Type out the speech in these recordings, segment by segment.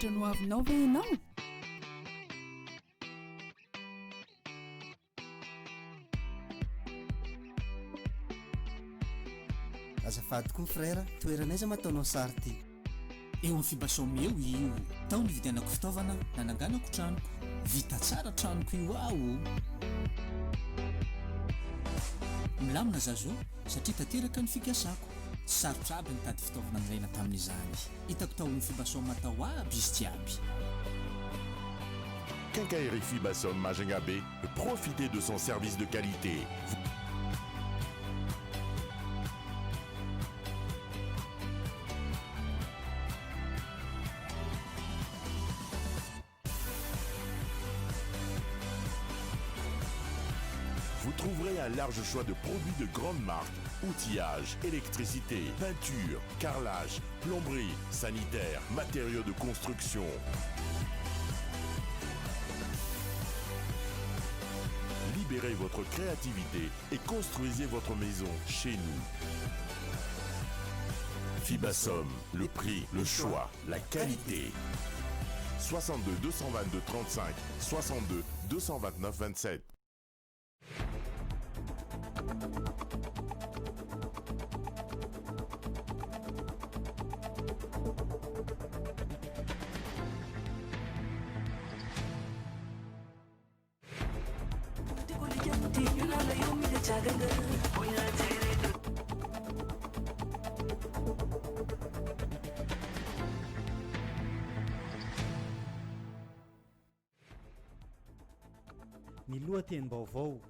hevitra no avinao ve ianao? azafady koa frera, toeranaiza mataonao sary ty? eo amin'ny fibasomeo io tao ny vidianako fitaovana nananganako tranoko vita tsara tranoko io aho milamina zazo satria tanteraka ny fikasako sarotra aby nitady fitaovana niraina tamin'izany hitako tao amin'ny fibasom matao aby izy jiaby. Quincaillerie Fibasom Majengabé, profitez de son service de qualité. Vous trouverez un large choix de produits de grande marque, outillage, électricité, peinture, carrelage, plomberie, sanitaire, matériaux de construction. Libérez votre créativité et construisez votre maison chez nous. Fibasom, le prix, le choix, la qualité. 62 222 35 62 229 27. Ny lohatenim-baovao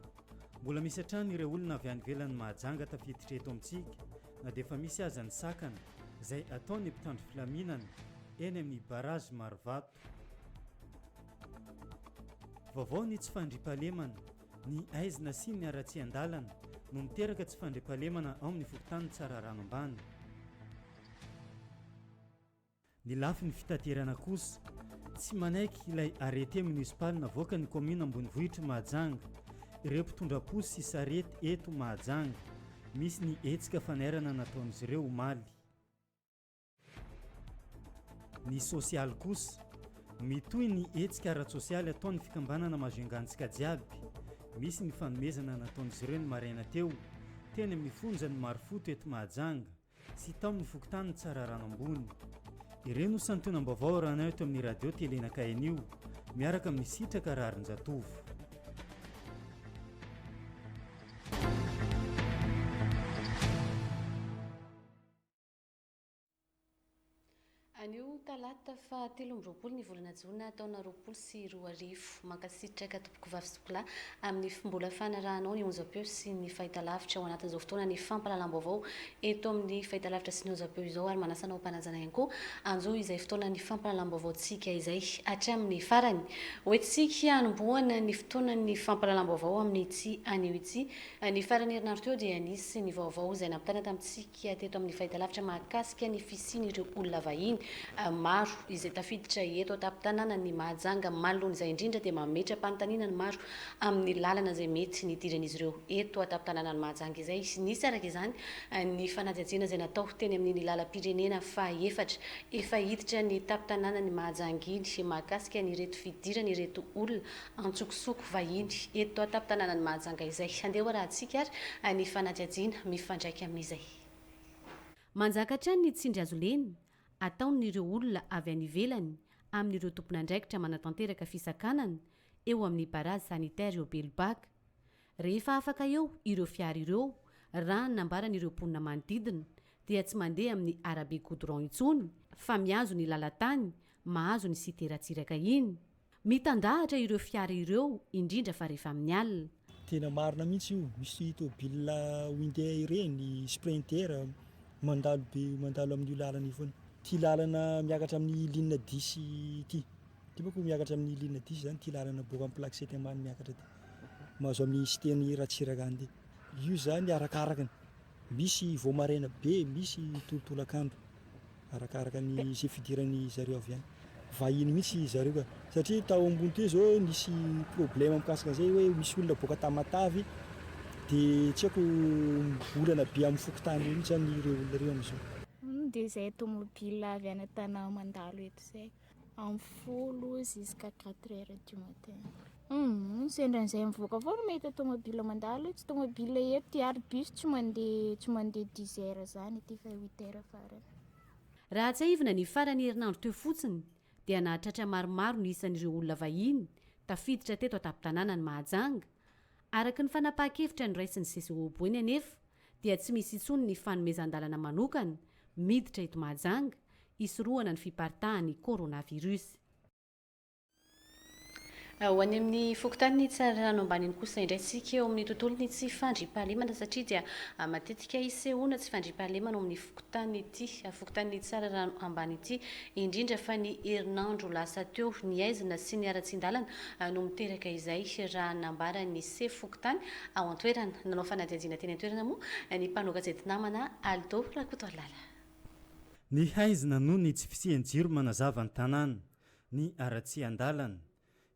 mbola misy hatrany ireo olona avy any ivelany mahajanga tafiditra eto amintsika na dia efa misy aza ny sakana izay ataony mpitandro filaminana eny amin'ny barazy Marovato. Vaovao ny tsy fandriampahalemana, ny aizina sy ny ara- tsy-andalana no miteraka tsy fandriampahalemana ao amin'ny fokontany tsara rano ambany. Ny lafi ny fitaterana kosa tsy manaiky ilay arete munisipaly navoaka ny komina Ambonivohitra Mahajanga, ireo mpitondra posy sy sarety eto Mahajanga, misy ny hetsika fanerana nataon'izy ireo omaly. Ny sosialy kosa mitoy ny hetsika ara-tsosialy ataon'ny fikambanana mahazengantsika jiaby, misy ny fanomezana nataon'izy ireo ny maraina teo teny amin'ny fonjany Marofoto eto Mahajanga sy tao amin'ny fokontany tsara rano ambony. Ireo no santonam-baovao rahanao eto amin'ny radio télé Nakaenio miaraka amin'ny sitraka Rarinjatovo. Anio talata fa 13 ny volana Jona taona 2024 mankasitraka tompoko vavy sy tokola amin'ny mbola fanarahanao ny onjam-peo sy ny fahitalavitra ao anatin'izao fotoana ny fampahalalam-baovao eto amin'ny fahitalavitra sy ny onjam-peo izao ary manasanao mpanajana ihany koa anjo izay fotoana ny fampahalalam-baovaontsika izay hatramin'ny farany hoentsika hanombohana ny fotoana ny fampahalalam-baovao amin'ny ity anio ity ny farany herinandro teo dia nisy ny vaovao izay nampitana tamintsika teto amin'ny fahitalavitra mahakasika ny fisian'ireo olona vahiny maro izay tafiditra eto an-tampon-tanàna ny Mahajanga manoloana izay indrindra dia mametra-panontaniana ny maro amin'ny lalana izay mety nidiran'izy ireo eto an-tampon-tanàna ny Mahajanga izay nisy araka izany ny fanadihadiana izay natao teny amin'ny lalam-pirenena faha-efatra efa hiditra ny tampon-tanàna ny Mahajanga iny mahakasika ny reto fidirana ireto olona antsokosoko vahiny eto an-tampon-tanàna ny Mahajanga izay andeha rahantsika ary ny fanadihadiana mifandraika amin'izay manjaka hatrany ny tsindry azo leny ataon'ireo olona avy any ivelany amin'ireo tompon'andraikitra manatanteraka fisakanana eo amin'ny barazy sanitaire eo Belbaka. Rehefa afaka eo ireo fiara ireo raha nambaran'ireo mponina manodidina dia tsy mandeha amin'ny arabe goudron intsony fa miazo ny lalatany mahazo ny siteratsiraka iny. Mitandahatra ireo fiara ireo indrindra fa rehefa amin'ny alina. Tena marina mihitsy io, misy tobila Hyundai ireny, Sprinter mandalo amin'io lalana io foana. Ty lalana miakatra amin'ny ligne 10 ty. Ty boko miakatra amin'ny ligne 10 zany ty lalana boka amin'ny plaque 7 ambany miakatra ty. Mahazo amin'ny siteny ratsiraka any ty. Io zany arakarakany. Misy voamarena be, misy tolotolakandro. Arakaraka ny zay fidiran'ny zareo avy any. Vahiny mihitsy zareo ka. Satria tao ambony teo zao nisy problème mikasika zay hoe misy olona boka Tamatavy dia tsy haiko olana be amin'ny fokotany mihitsy ireo olona ireo amin'izao. Dia izay tomobile avy any tana mandalo eto izay. en folo jusqu'à 4 heures du matin. Sendran'izay mivoaka foana mahita tomobile mandalo, tsy tomobile eto tiary bus tsy mandeha 10 heures zany, ty fa 8 heures farany. Raha tsy aivina ny farany herinandro teo fotsiny dia nahatratra maromaro ny isan'ireo olona vahiny tafiditra teto an-tampon-tanàna ny Mahajanga. Araka ny fanapahan-kevitra nyraisin'ny CCOB eny anefa dia tsy misy intsony ny fanomezan-dalana manokana miditra eto Mahajanga hisorohana ny fiparitahan'ny coronavirus. Ho any amin'ny fokontany tsara rano ambaniny kosa indraitsika eo amin'ny tontolony tsy fandriampahalemana satria dia matetika isehoana tsy fandriampahalemana amin'ny fokontany ity fokontany tsara rano ambany ity indrindra fa ny herinandro lasa teo ny aizina sy ny ara-tsindalana no miteraka izay raha nambara ny se fokontany ao an-toerana nanao fanadihadiana teny an-toerana moa ny mpanoaka gazety namana Aldo Rakotoalala. Ny haizina noho ny tsy fisian-jiro manazava ny tanàna ny ara-tsy-andalana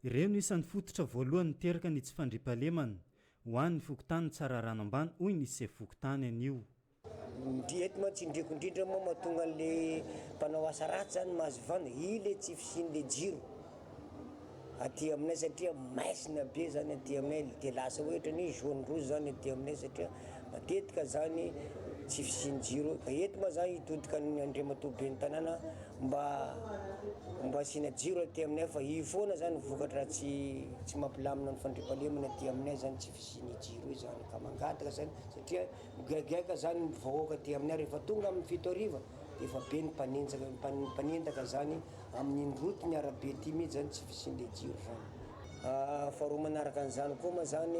ireo no isan'ny fototra voalohany miteraka ny tsy fandriampahalemana ho an'ny fokontany tsara rano ambany hoy ny se fokontany anio. Eto mantsy indreko indrindra moa mahatonga an'le mpanao asa ratsy zany mahazo vana ile tsy fisian'le jiro aty aminay satria maisina be zany aty aminay dia lasa ohatra ny jaune rouge zany aty aminay satria matetika zany tsy fisian'ny jiro. Eto moa zany hitodika ny andriamatoa-ben'ny tanàna mba asiana jiro aty aminay fa foana zany vokatra tsy mampilamina ny fandriampahalemana aty aminay zany tsy fisian'ny jiro zany ka mangataka zany satria migaigaka zany ny vahoaka aty aminay rehefa tonga amin'ny 7 hariva dia efa be ny mpanendaka zany amin'ny route ny arabe ty mihitsy zany tsy fisian'le jiro zany. Faharoa manaraka an'izany koa moa zany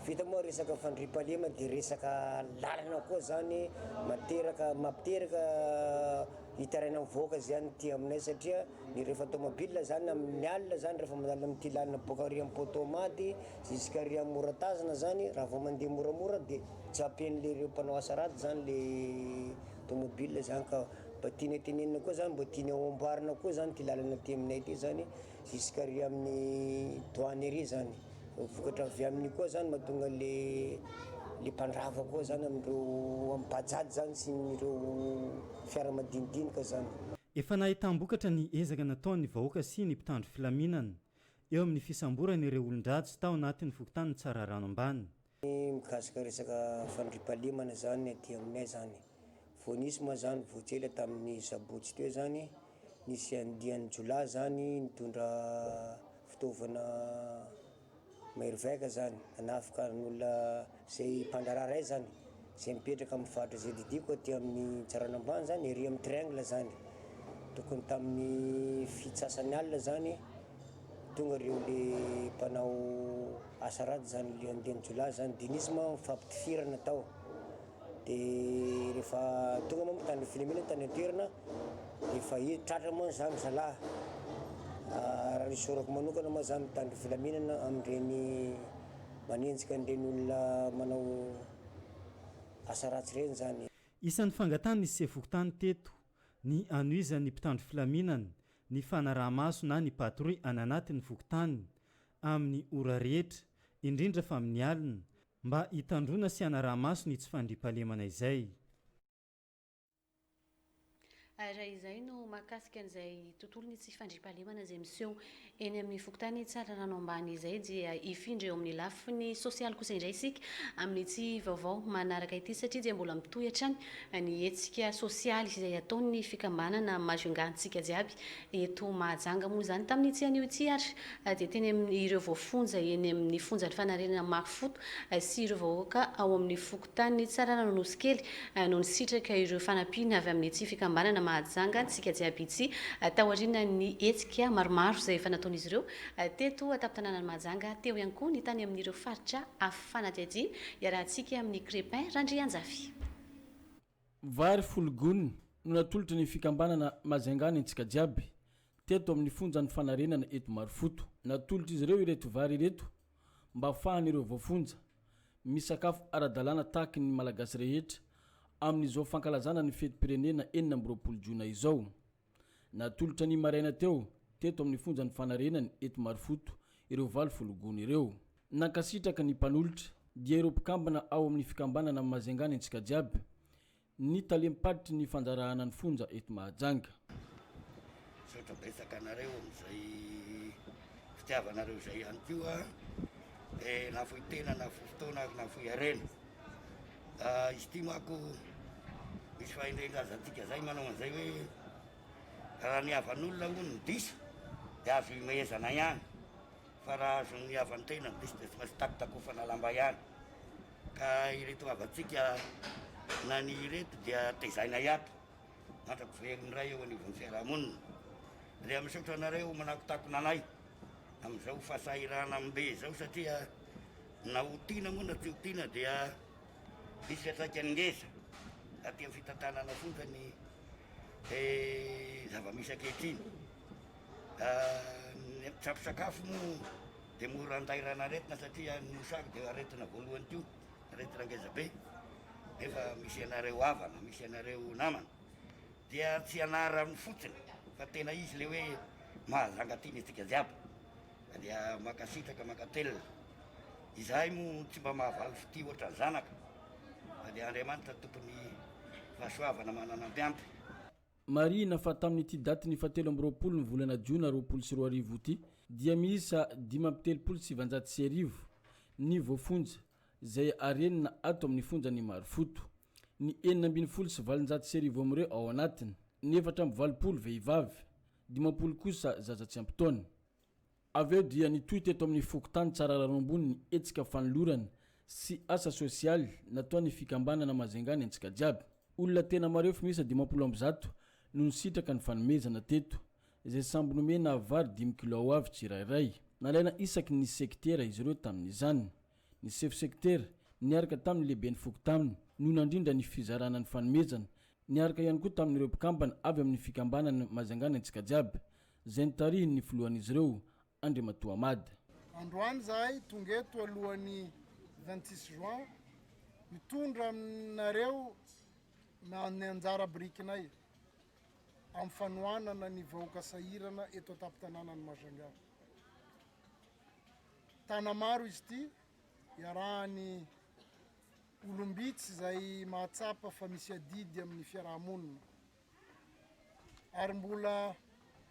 vita moa resaka fandriampahalema dia resaka lalana koa zany mampiteraka hitaraina mivoaka zany ty aminay satria ny rehefa tomobile zany amin'ny alina zany rehefa mandalo amin'ity lalina boaka ary amin'ny potomaty jusqu'à ary amin'ny moratazana zany raha vao mandeha moramora dia japen'le reo mpanao asa ratsy zany le tomobile zany ka mba tiana tenenina koa zany mba tiana amboarina koa zany ty lalana ty aminay ty zany jusqu'à ary amin'ny douanerie zany vokatra avy amin'ny koa zany mahatonga le mpandrava koa zany amin'ireo amin'ny bajaj zany sy ireo fiara madinidinika zany. Efa nahitam-bokatra ny ezaka nataon'ny vahoaka sy ny mpitandro filaminana eo amin'ny fisamborana ireo olon-dratsy tao anatin'ny fokontany tsara rano ambany. Mikasika resaka fandriampahalemana zany aty aminay zany voanisy moa zany voatsela tamin'ny sabotsy teo zany nisy andian'ny jola zany nitondra fitaovana mahery zany anafika n'olona zay mpandrararay zany zay mipetraka amin'ny faritra ZDD koa aty amin'ny tsarana ambany zany ery amin'ny triangle zany tokony tamin'ny fitsasany alina zany tonga reo le mpanao asa ratsy zany le andian'ny jola zany dia nisy moa mifampitifirana tao dia rehefa tonga moa mitandro filaminana tany an-toerana dia efa tratra moa zany zalahy raha nisy sorako manokana moa zany mitandro filaminana amin'ireny manenjika an'ireny olona manao asa ratsy ireny zany. Isan'ny fangatany ny se fokontany teto ny anoizan'ny mpitandro filaminana ny fanaraha-maso na ny patrouille any anatin'ny fokontany amin'ny ora rehetra indrindra fa amin'ny alina mba hitandrona sy hanaraha-maso ny tsy fandriampahalemana izay. Raha izay no mahakasika an'izay tontolo ny tsy fandriampahalemana izay miseho eny amin'ny fokontany tsara rano ambany izay dia ifindra eo amin'ny lafiny sosialy kosa indray isika amin'ity vaovao manaraka ity satria dia mbola mitohy hatrany ny hetsika sosialy izay ataon'ny fikambanana mahazongantsika jiaby eto Mahajanga moa zany tamin'ity anio ity ary dia teny amin'ireo voafonja eny amin'ny fonjan'ny fanarenana Mahafoto sy ireo vahoaka ao amin'ny fokontany tsara rano Nosikely no nisitraka ireo fanampiana avy amin'ity fikambanana Mahajanga antsika jiaby ity taoriana ny hetsika maromaro izay efa nataon'izy ireo teto atapon-tanànan'ny Mahajanga teo ihany koa ny tany amin'ireo faritra fanadihadiana iarahantsika amin'ny Crépin Randrianjafy. Vary Fologony no natolotra ny fikambanana Mahajangana antsika jiaby teto amin'ny fonjan'ny fanarenana eto Marofoto. Natolotra izy ireo ireto vary ireto mba afahan'ireo voafonja misakafo ara-dalàna tahaky ny malagasy rehetra amin'izao fankalazana ny fetim-pirenena 20 Jona izao. Natolotra ny maraina teto amin'ny fonjan'ny fanarenana eto Marofoto ireo vary Fologony ireo. Nankasitraka ny mpanolotra dia ireo mpikambana ao amin'ny fikambanana Mahajangana antsika jiaby ny talempatry ny fanjarahana ny fonja eto Mahajanga. misaotra betsaka anareo am'izay fitiavanareo zay ihany koa na fohy tena na fohy fotoana na fohy arena izy ty mako misy fahendrengazatika zay manao an'izay hoe raha niavan'olona ho ny diso de azo imehezana ihany fa raha azo niavan'ny tena ny diso de tsy maintsy takotakofana lamba ihany ka ireto avatsika na ny ireto dia tezaina iato mandrako vegn'ny ray eo anivon'ny fiarahamonina dia misaotra anareo manakotakonanay am'izao fahasahirana ambe zao satria na ho tiana moa na tsy ho tiana dia misy fiatraikany ngeza aty amin'ny fitantanana fotsiny zava-misy ankehitriny tsaposakafo moa de mora andairana aretina satria nosako de aretina voalohany tio aretina ngeza be nefa misy anareo avana misy anareo namana dia tsy anarany fotsiny fa tena izy le hoe mahazangatiny atsika jiaby dia makasitraka makatelona izahay moa tsy mba mahavaly fity ohatra ny zanaka dia Andriamanitra tompony fahasoavana manana ampiampy. Marina fa tamin'ity daty ny 17 ny volana Jiona 2024 ty dia miisa 5,790 ny voafonja zay arenina ato amin'ny fonjany Marofoto. Ny 6,790 amreo ao anatiny, ny 420 vehivavy, 50 kosa zaza tsy ampy taona. Aveo dia nitoy teto amin'ny fokotany tsara ranombony ny etsika fanolorana sy asa sosialy nataony fikambanana Mazengana antsika jiaby. Olona tena marefo misa 50 no nisitraka ny fanomezana teto, izay samby nomena vary 5 kilo avy tsirairay. Nalaina isaky ny sektera izy ireo tamin'izany. Ny chef secteur niaraka tamin'ny lehibe ny fokotaminy no nandrindra ny fizarana ny fanomezana, niaraka ihany koa tamin'ireo mpikambana avy amin'ny fikambanana Mazengana antsika jiaby, zay nitarihin'ny ny filohan'izy ireo Andriamatoa Amady. Androany zahay tonga eto alohan'ny 26 juin mitondra aminareo na ny anjara birikinay amin'ny fanohanana ny vahoaka sahirana eto an-tampon-tanànan'ny Majunga. Tana maro izy ity iarahany olombitsy izay mahatsapa fa misy adidy amin'ny fiarahamonina ary mbola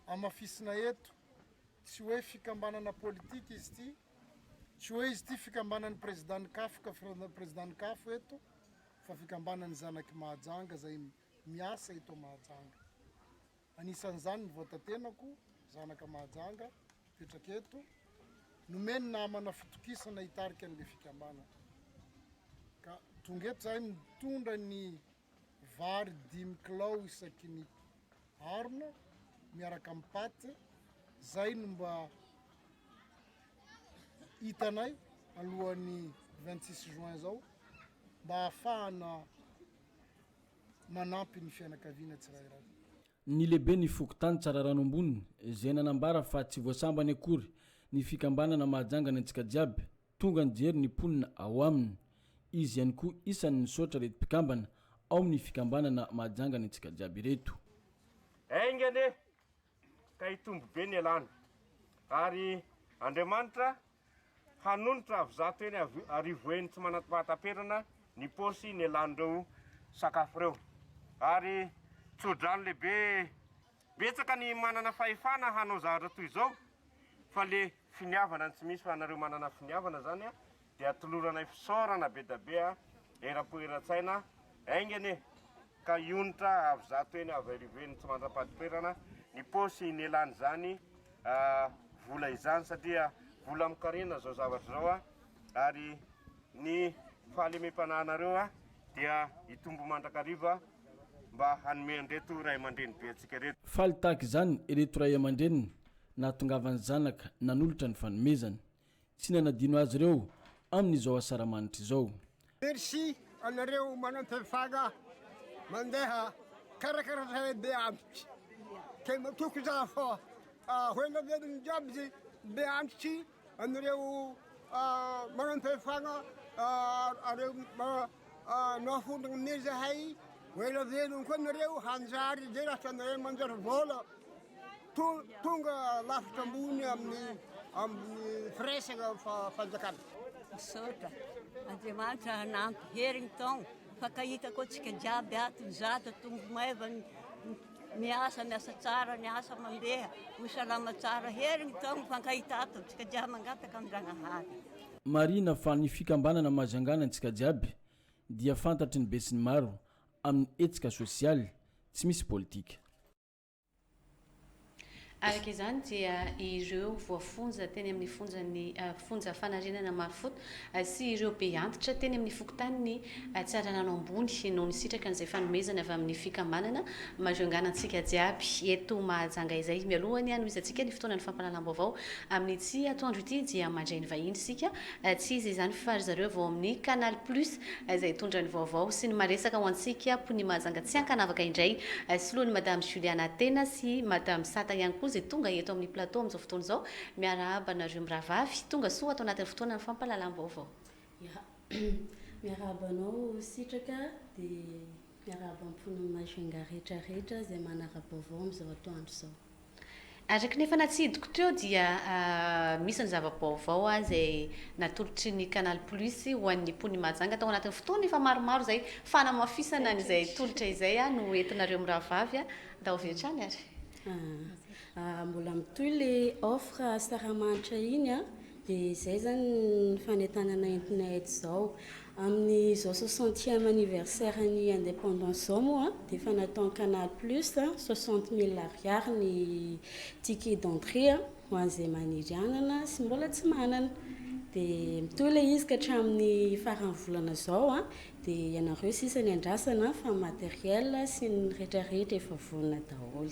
amafisina eto tsy hoe fikambanana politika izy ity, tsy hoe izy ity fikambanan'ny président CAF ka président CAF eto, fa fikambanan'ny zanaky Mahajanga izay miasa eto Mahajanga. Anisan'izany ny voatatenako zanaka Mahajanga petraka eto nomeny namana fitokisana hitarika an'ilay fikambanana. Ka tonga eto zahay mitondra ny vary 5 kilao isaky ny harona miaraka amin'ny paty, zay no mba hitanay alohan'ny 26 juin zao mba ahafahana manampy ny fianakaviana tsirairay. Ny lehibe ny fokotany tsara ranomboniny izay nanambara fa tsy voasambany akory ny fikambanana Mahajangana antsika jiaby, tonga nijery ny ponina ao aminy. Izy ihany koa isan'ny nisaotra reto mpikambana ao amin'ny fikambanana Mahajangana antsika jiaby reto. Aingane ka hitombo be ny alana ary Andriamanitra hanonitra avy zato eny arivo eny tsy manatapataperana ny posy ny alan'ireo sakafo reo ary tsodrano lehibe betsaka ny manana fahefana hanao zavatra toy izao fa le finiavana tsy misy fa nareo manana finiavana zany dia atoloranay fisaorana be da be erapo eratsaina aingane ka ionitra avy zato eny avy arivo eny tsy manatapataperana ny posy ny alany zany vola izany satria vola mikarena zao zavatra zao ary ny fahalemem-panahinareo dia hitombo mandrakariva mba hanome andreto ray aman-dreny be atsika reto. Faly tahaka izany ireto ray aman-dreniny nahatongavany zanaka nanolotra ny fanomezana, tsy nanadino azy ireo amin'izao asaramanitra izao. Merci anareo manam-pehefana mandeha karakara be antitra ke matoko za fa hoena vediny jiaby be antitry anareo manam-pehefana areo nahafondana me zahay hoena vediny koa anareo hanjary zay raha anareo manjary vola tonga lafitra ambony amin'ny firesaka fanjakana. Misaotra Andriamanitra hanampy heriny taona fakahita koa tsika jiaby ato zato tongo maivany miasa tsara miasa mandeha ho salama tsara heriny tao mifankahitato tsika jiaby mangataka amin-dragnahary marina fa ny fikambanana mahazangana antsika jiaby dia fantatry ny besiny maro amin'ny etsika sosialy tsy misy politika araka izany dia ireo voafonja teny amin'ny fonja fanarenana marifota sy ireo be antitra teny amin'ny fokotaniny tsaranano ambony noho ny sitraka n'izay fanomezana avy amin'ny fikambanana mahazangana antsika jiaby eto mahajanga izay mialohany no izy antsika ny fotoana ny fampahalalam-baovao amin'ny tsy atoandro ity dia mandray ny vahiny sika tsy izy izany fa zareo vao amin'ny Canal Plus izay tondra ny vaovao sy ny maresaka ho antsika po ny mahajanga tsy ankanavaka indray soloany madame Juliana Tena sy madame Sata ihany koa zay tonga eto amin'ny plateau amin'izao fotoana izao miarahaba nareo miravavy tonga soa atao anatin'ny fotoana ny fampahalalam-baovao miarabanao sitraka dia miaraba ampon'ny mahazanga rehetrarehetra izay manara-baovao amin'izao atoandro izao araky nefa natsidiko teo dia misy ny zava-baovao izay natolotry ny Canal Plus ho an'ny pony mahajanga tao anatin'ny fotoana efa maromaro izay fanamafisana n'izay tolotra izay no entinareo miravavy da ho vetrany ary mbola mitoy le offre saramanitra iny dia izay zany ny fanetanana entinay eto izao amin'ny zao 60e anniversaire ny indépendance zao moa dia efa natao Canal Plus 60 000 ariary ny ticket d'entrée ho an'izay maniry anana sy mbola tsy manana dia mitoy le izy ka hatramin'ny farany volana zao dia ianareo sisa ny andrasana fa matériel sy ny rehetrarehetra efa vonona daholo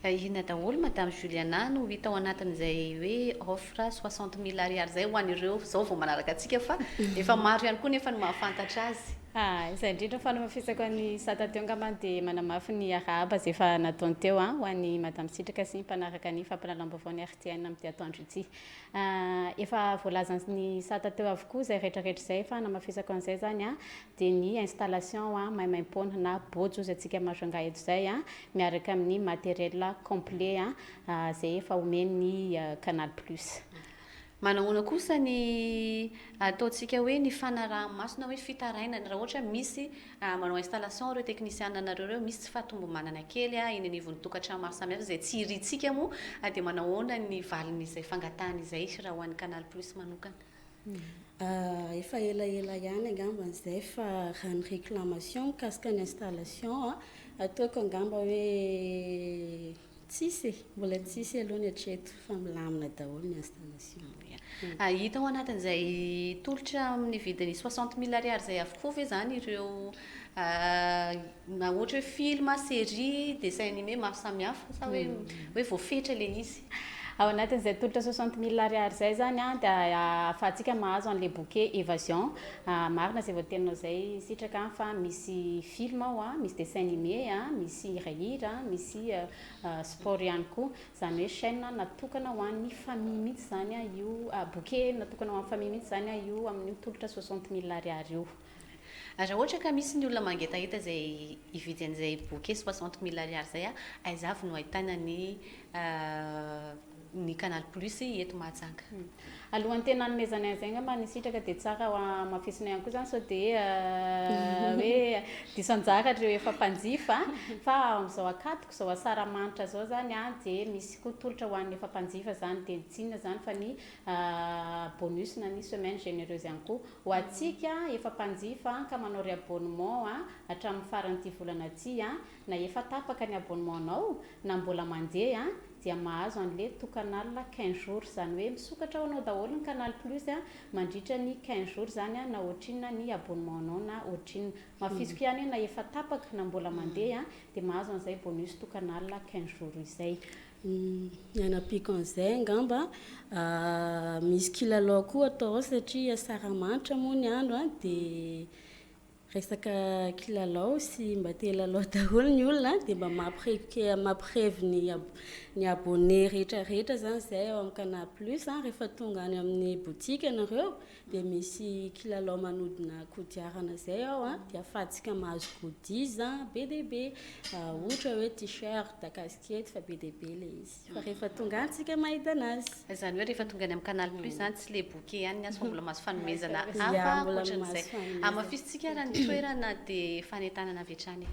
inona daholo madame Juliana no hita ao anatin'izay hoe offre 60 000 ariary zay ho an'ireo zao vao manaraka antsika fa efa maro ihany koa nefa ny mahafantatra azy izay indrindra fanamafisako ny Sata teo angambany dia manamafy ny arahaba izay efa nataony teo ho an'ny madame Sitraka sy ny mpanaraka ny fampahalalam-baovao ny RTN amin'ny atoandro ity efa voalazan'ny Sata teo avokoa izay rehetrarehetra izay fa namafisako an'izay zany dia ny installation maimaim-pona na bojo izy antsika mahazanga eto izay miaraka amin'ny matériel complet izay efa omeny Canal Plus manahoana kosa ny ataontsika hoe ny fanaraha-masona hoe fitarainana raha ohatra misy manao installation ireo technicien nareo misy tsy fahatombo-manana kely eny anivon'ny tokantrano maro samihafa izay tsy iritsika moa dia manahoana ny valin'izay fangatahana izay raha ho an'ny Canal Plus manokana efa elaela ihany angambany izay fa raha ny réclamation mikasika ny installation ataoko angamba hoe tsisy mbola tsisy aloha ny hatreto fa milamina daholo ny installation hita ao anatin'izay tolotra amin'ny vidiny 60 000 ariary izay avokoa ve zany ireo na ohatra hoe film série dessin animé maro samihafa sa hoe voafetra le izy ao anatin'izay tolotra 60 000 ariary zay zany dia ahafahantsika mahazo an'le bouquet évasion marina izay voateninao izay sitraka fa misy film ao misy dessin animé misy hira misy sport ihany koa zany hoe chaîne natokana ho an'ny famille mihitsy zany io bouquet natokana ho an'ny famille mihitsy zany io amin'ny tolotra 60 000 ariary io raha ohatra ka misy ny olona mangetaheta izay hividy an'izay bouquet 60 000 ariary zay aiza avy no ahitana ny Canal Plus eto Mahajanga alohan'ny tena nomezana an'izay ngamba ny sitraka dia tsara mafisina ihany koa zany sao dia hoe disanjara ireo efa mpanjifa fa amin'izao akatoko izao asaramanitra zao zany dia misy koa tolotra ho an'ny efa mpanjifa zany dia tsinona zany fa ny bonus na ny semaine généreuse ihany koa ho antsika efa mpanjifa ka manao réabonnement hatramin'ny faran'ity volana ity na efa tapaka ny abonnementanao na mbola mandeha dia mahazo an'le tokanal 15 jours zany hoe misokatra ao anao daholo ny Canal Plus mandritra ny 15 jours zany na ohatrinona ny abonnementanao na ohatrinona mafisiko ihany na efa tapaka na mbola mandeha dia mahazo an'izay bonus tokanal 15 jours izay anapiko an'izay angamba misy kilalao koa atao satria saramanitra moa ny andro dia resaka kilalao sy mba te lalao daholo ny olona dia mba mampirevy ny abonné rehetrarehetra zany zay ao amin'ny Canal Plus rehefa tonga any amin'ny boutique ianareo dia misy kilalao manodina kodiarana zay ao dia afahantsika mahazo goodies be dia be ohatra hoe t-shirt casquette fa be dia be le izy fa rehefa tonga antsika mahita anazy zany hoe rehefa tonga any amin'ny Canal Plus zany tsy le bouquet ihany fa mbola mahazo fanomezana hafa ohatran'izay amafisitsika raha ny toerana dia fanetanana avy hatrany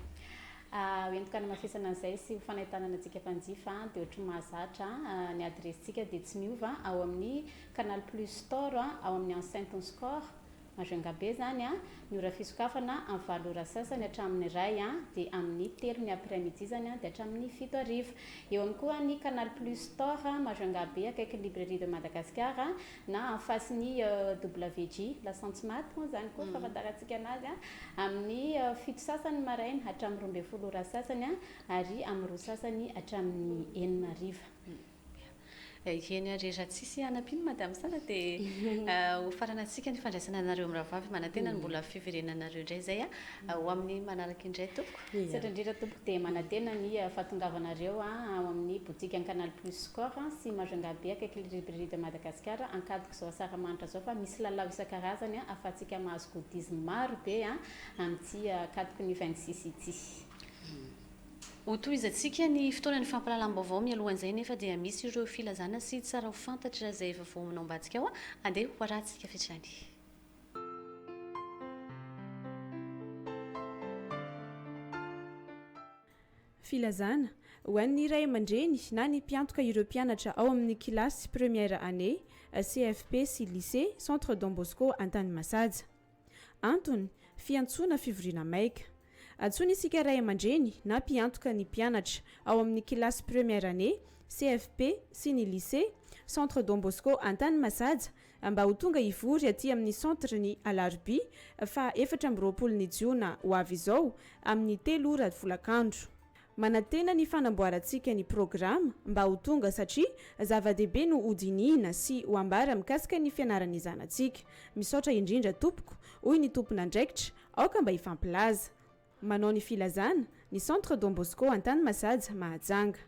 oentika namafisana an'izay sy ho fanahitana antsika mpanjifa dia ohatry mahazatra ny adressintsika dia tsy miova ao amin'ny Canal Plus Store ao amin'ny enceinte score Majungabe zany ny ora fisokafana amin'ny 7 ora sasany hatramin'ny 1 dia amin'ny 3 ny après-midi zany dia hatramin'ny 7 arivo. Eo ihany koa ny Canal Plus Store Majungabe akaiky ny librairie de Madagascar na en face ny WG la Centimate moa zany koa fahafantarantsika anazy amin'ny 7 sasany maraina hatramin'ny 12 ora sasany ary amin'ny 2 sasany hatramin'ny 4 arivo. Eny rehetra tsisy anapino madame sana dia ho faranatsika ny fandraisana anareo amin'ny rahavavy manantena ny mbola fiverenanareo indray zay ho amin'ny manaraka indray tompoko. Satra indrindra tompoko dia manantena ny fahatongavanareo ao amin'ny boutique ny Canal Plus Score sy Majungabe akaiky librairie de Madagascar ankadiko izao asaramanitra zao fa misy lalao isan-karazany ahafahantsika mahazo godisme maro be amin'ity ankadiko ny 26 ity. Ho tohizatsika ny fotoana ny fampahalalam-baovao mialohan'izay nefa dia misy ireo filazana sy tsara ho fantatra izay efa voaminao ambadika ao andeha ho arahantsika fetrany. Filazana ho an'ny ray aman-dreny na ny mpiantoka ireo mpianatra ao amin'ny kilasy première année CFP sy lycée Centre Don Bosco Antanimasaja. Antony fiantsoana fivoriana maika. Antsoina isika ray aman-dreny na mpiantoka ny mpianatra ao amin'ny kilasy première année CFP sy ny lycée Centre Don Bosco Antanimasaja mba ho tonga hivory aty amin'ny centre ny Alarbi fa 24 Jiona ho avy izao amin'ny 3 ora volakandro. Manantena ny fanamboarantsika ny programa mba ho tonga satria zava-dehibe no hodinihina sy ho ambara mikasika ny fianaran'ny zanantsika. Misaotra indrindra tompoko, hoy ny tompona andraikitra, aoka mba hifampilaza. Manao ny filazana ny Centre Don Bosco Antanimasaja Mahajanga.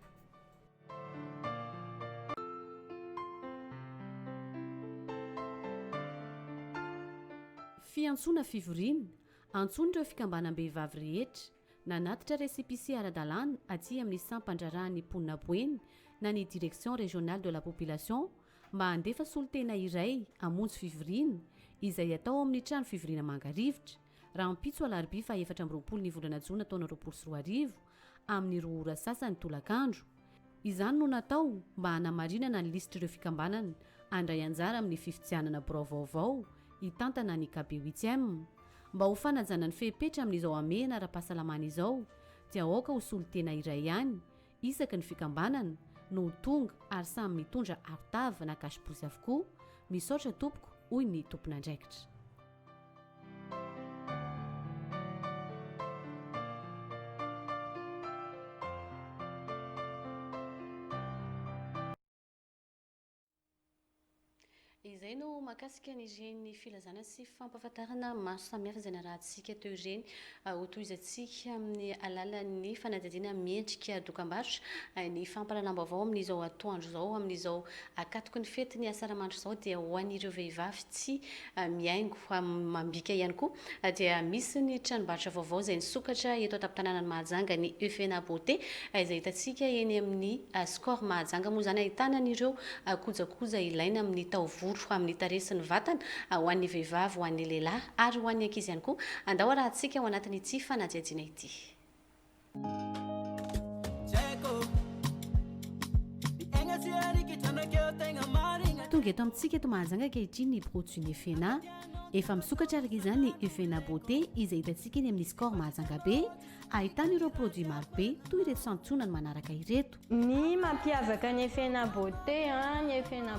Fiantsoana fivoriana, antsoina ireo fikambanam-behivavy rehetra nanatitra récépissé ara-dalàna aty amin'ny sampandrarahany mponina Boeny na ny direction régionale de la population mba handefa solotena iray hamonjy fivoriana izay atao amin'ny trano fivoriana Mangarivotra raha ampitso Alarbi fa 24 ny volana Jona taona 2024 amin'ny 2 ora sasany tolakandro. Izany no natao mba hanamarinana ny lisitra ireo fikambanana andray anjara amin'ny fifidianana birao vaovao hitantana ny KB 8e mba ho fanajana ny fepetra amin'izao amena ara-pahasalamana izao dia aoka ho solotena iray ihany isaky ny fikambanana no tonga ary samy mitondra artava na kasiposy avokoa. Misaotra tompoko, hoy ny tompona andraikitra. Izay no makasika n'ireny filazana sy fampahafantarana maro samihafa izay narahantsika teo ireny ho tohizantsika amin'ny alalan'ny fanadihadiana miendrika dokam-barotra ny fampahalalam-baovao amin'izao atoandro izao amin'izao akatoko ny fety ny asaramanitra izao dia ho an'ireo vehivavy tsy miaingo mambika ihany koa dia misy ny tranombarotra vaovao izay nisokatra eto an-tampon-tanànan'ny Mahajanga ny Euphéna Beauté izay hitantsika eny amin'ny Score Mahajanga moa izany ahitana an'ireo kojakoja ilaina amin'ny taovolo amin'ny taresin'ny vatana ho an'ny vehivavy, ho an'ny lehilahy ary ho an'ny ankizy ihany koa. Andao arahantsika ao anatin'ity fanadihadiana ity. Tonga eto amintsika eto Mahajanga ankehitriny ny produit ny Euphéna efa misokatra araka izany ny Euphéna Beauté izay hitantsika eny amin'ny Score Mahajangabe ahitana ireo produit maro be toy ireto santsona ny manaraka ireto. Ny mampiavaka ny Euphéna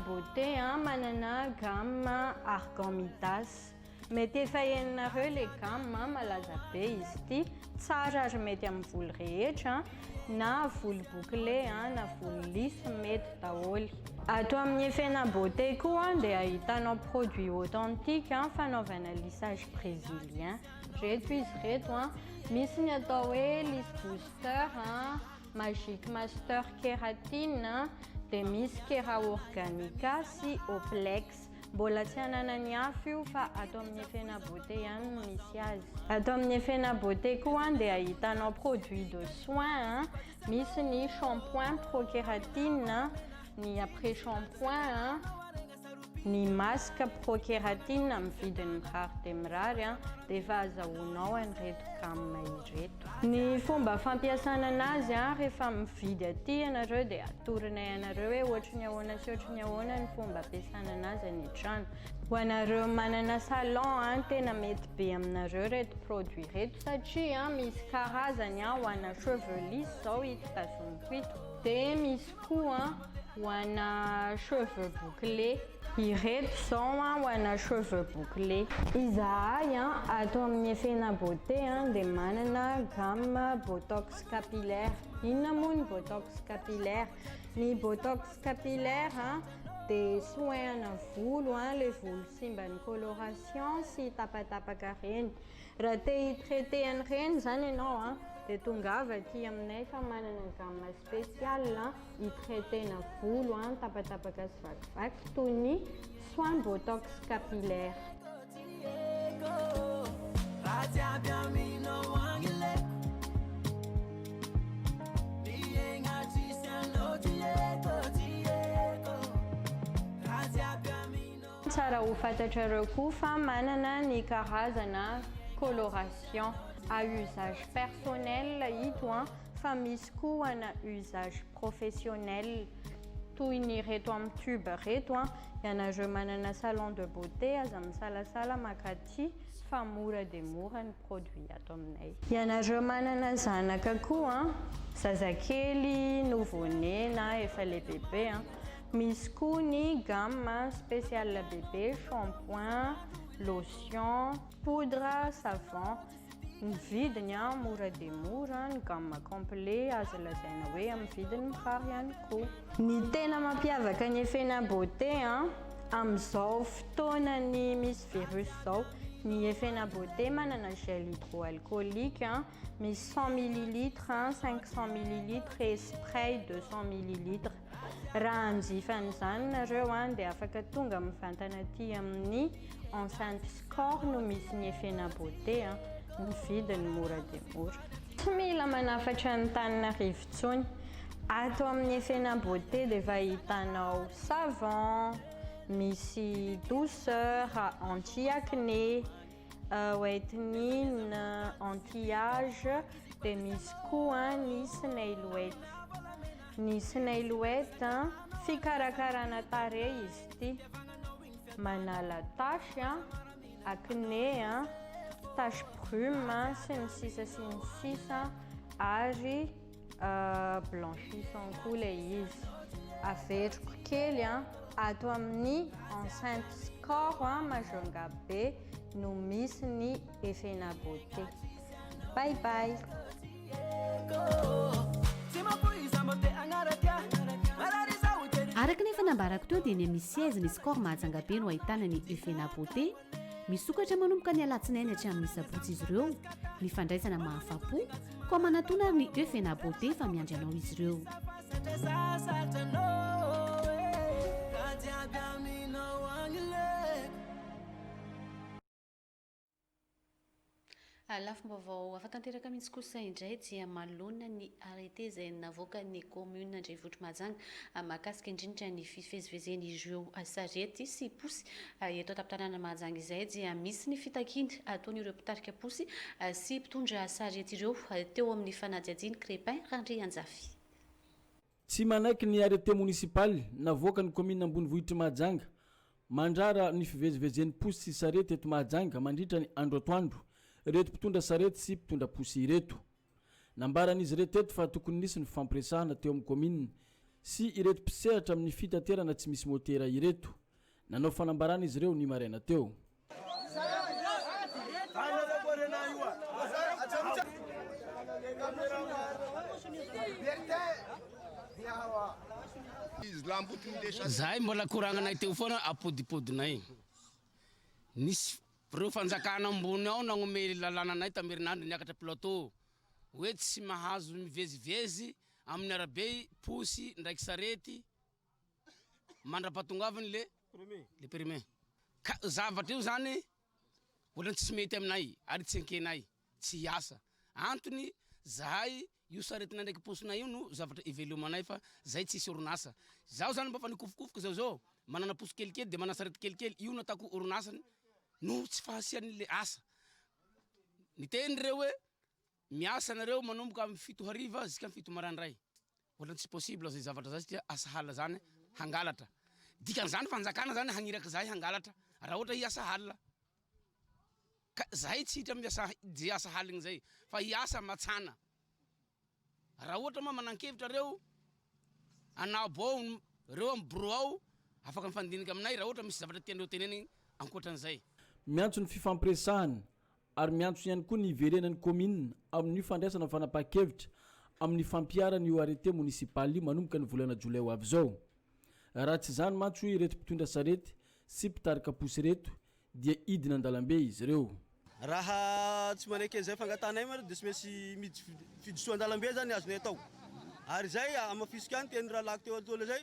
Beauté manana gamme argan midas. Mety efa hainareo le gamme malaza be izy ity, tsara ary mety amin'ny volo rehetra na volo bouclé na volo lisse mety daholo. Ato amin'ny Euphéna Beauté koa dia ahitanao produit authentique fanaovana lissage brésilien. Reto izy reto misy ny atao hoe lisse booster, magic master kératine, dia misy kera organica sy oplex. Mbola tsy ananany hafa io fa ato amin'ny Euphéna Beauté ihany no misy azy. Ato amin'ny Euphéna Beauté koa dia ahitanao produit de soin, misy ny shampoing pro kératine, ny après shampoing, ny masaka prokératine amin'ny vidiny mirary dia mirary dia efa azahoanao an'ireto gamma ireto. Ny fomba fampiasana anazy rehefa mividy aty ianareo dia atoronay ianareo hoe ohatry ny ahoana sy ohatry ny ahoana ny fomba ampiasana anazy any an-trano. Ho anareo manana salon tena mety be aminareo reto produit reto satria misy karazany ho ana cheveux lisse zao ito tazomiko ito, dia misy koa ho ana cheveux bouclés. Ireto zao ho ana cheveux bouclés. Izahay atao amin'ny efena beauté dia manana gamme botox capillaire. Inona moa ny botox capillaire? Ny botox capillaire dia soahana volo, le volo simba ny coloration sy tapatapaka reny. Raha te hitraité an'ireny zany ianao dia tongava aty aminay fa manana gamme spéciale hitraitena volo tapatapaka sy vakivaky toy ny soin botox capillaire. Tsara ho fantatrareo koa fa manana ny karazana coloration à usage personnel ito fa misy koa ana usage professionnel toy ny reto amin'ny tube reto ianareo manana salon de beauté aza misalasala makaty fa mora dia mora ny produit ato aminay. Ianareo manana zanaka koa zazakely, nouveau-né na efa le bébé misy koa ny gamme spéciale bébé, shampoing, lotion, poudre, savon. Ny vidiny mora dia mora, ny gamme complet azo lazaina hoe amin'ny vidiny mirary ihany koa. Ny tena mampiavaka ny efena beauté amin'izao fotoanany misy virus zao, ny efena beauté manana gel hydroalcoolique misy 100 ml, 500 ml et spray 200 ml. Raha hanjifan'izany nareo dia afaka tonga mivantana aty amin'ny enceinte Score no misy ny efena beauté ny vidiny mora dia mora. Tsy mila manafatra ny tanana rivotsony. Ato amin'ny efena beauté dia efa hitanao savon, misy douceur, anti-acné, whitening, anti-âge, dia misy koa ny snail wet. Ny snail wet fikarakarana tarehy izy ity, manala tasy, acné, tache brume sy ny sisa ary blanchissant koa ilay izy. Averiko kely ato amin'ny enceinte Score Majunga B no misy ny efena beauté. Bye bye. Araka ny efa nambarako teo dia ny amin'ny 16 ny Score Majunga B no ahitana ny efena beauté. Misokatra manomboka ny alatsinainy hatramin'ny sabotsy izy ireo, ny fandraisana mahafapo, koa manatona ny efena beauté fa miandry anao izy ireo. Lafim-baovao afa-tanteraka mihitsy kosa indray dia malona ny arrêté izay navoaka ny commune Andrenivohitra Mahajanga mahakasika indrindra ny fivezivezeny ireo sarety sy posy eto an-tampon-tanàna Mahajanga izay dia misy ny fitakiana ataon'ireo mpitarika posy sy mpitondra sarety ireo teo amin'ny fanadihadiany Crépin Randre Anjafy. Tsy manaiky ny arrêté municipaly navoaka ny commune Ambonivohitra Mahajanga mandrara ny fivezivezeny posy sy sarety eto Mahajanga mandritra ny andro atoandro. Reto mpitondra sarety sy mpitondra posy ireto. Nambaran'izy reto eto fa tokony nisy ny fampiresahana teo amin'ny commune sy ireto mpisehatra amin'ny fitaterana tsy misy motera ireto. Nanao fanambarana izy ireo ny maraina teo. Zahay mbola koragnanay teo foana apodipodinay. Nisy reo fanjakana ambony ao nagnome lalànanay tamerinandro niakatra plateau hoe tsy mahazo mivezivezy amin'ny arabe posy ndraiky sarety mandra-patongavany le permis ka zavatra io zany ohatrany tsy mety aminay ary tsy ankenay tsy hiasa antony zahay io saretina ndraiky posina io no zavatra ivelomanay fa zay tsisy orinasa zaho zany mba fa nikofokofoka zao manana poso kelikely de manana sarety kelikely io no atako orinasany no tsy fahasian'le asa niteny reo hoe miasa nareo manomboka amy 7 hariva zika amy 7 marandray ohatrany tsy possible zay zavatra zay satria asa halina zany hangalatra dikan'izany fanjakana zany hagniraky zahay hangalatra raha ohatra hiasa halina ka zahay tsy hitra miasa je asa halina zay fa hiasa matsana raha ohatra ma manan-kevitra reo anabo ao reo amy bureau ao afaka mifandinika aminay raha ohatra misy zavatra tiandreo teneny ankoatran'izay miantso ny fifampiresahana ary miantso ihany koa ny iverenan'ny commune amin'ny fandraisana fanapakevitra amin'ny fampiarany io arrêté municipal manomboka ny volana jolay ho avy zao raha tsy zany matso ireto mpitondra sarety sy mpitarika posy reto dia idina an-dalambe izy ireo raha tsy manaiky an'izay fangatanay maro dia tsy maintsy fidisoa an-dalambe zany azonay atao ary zay amafisika any teny raha lako teo atola zay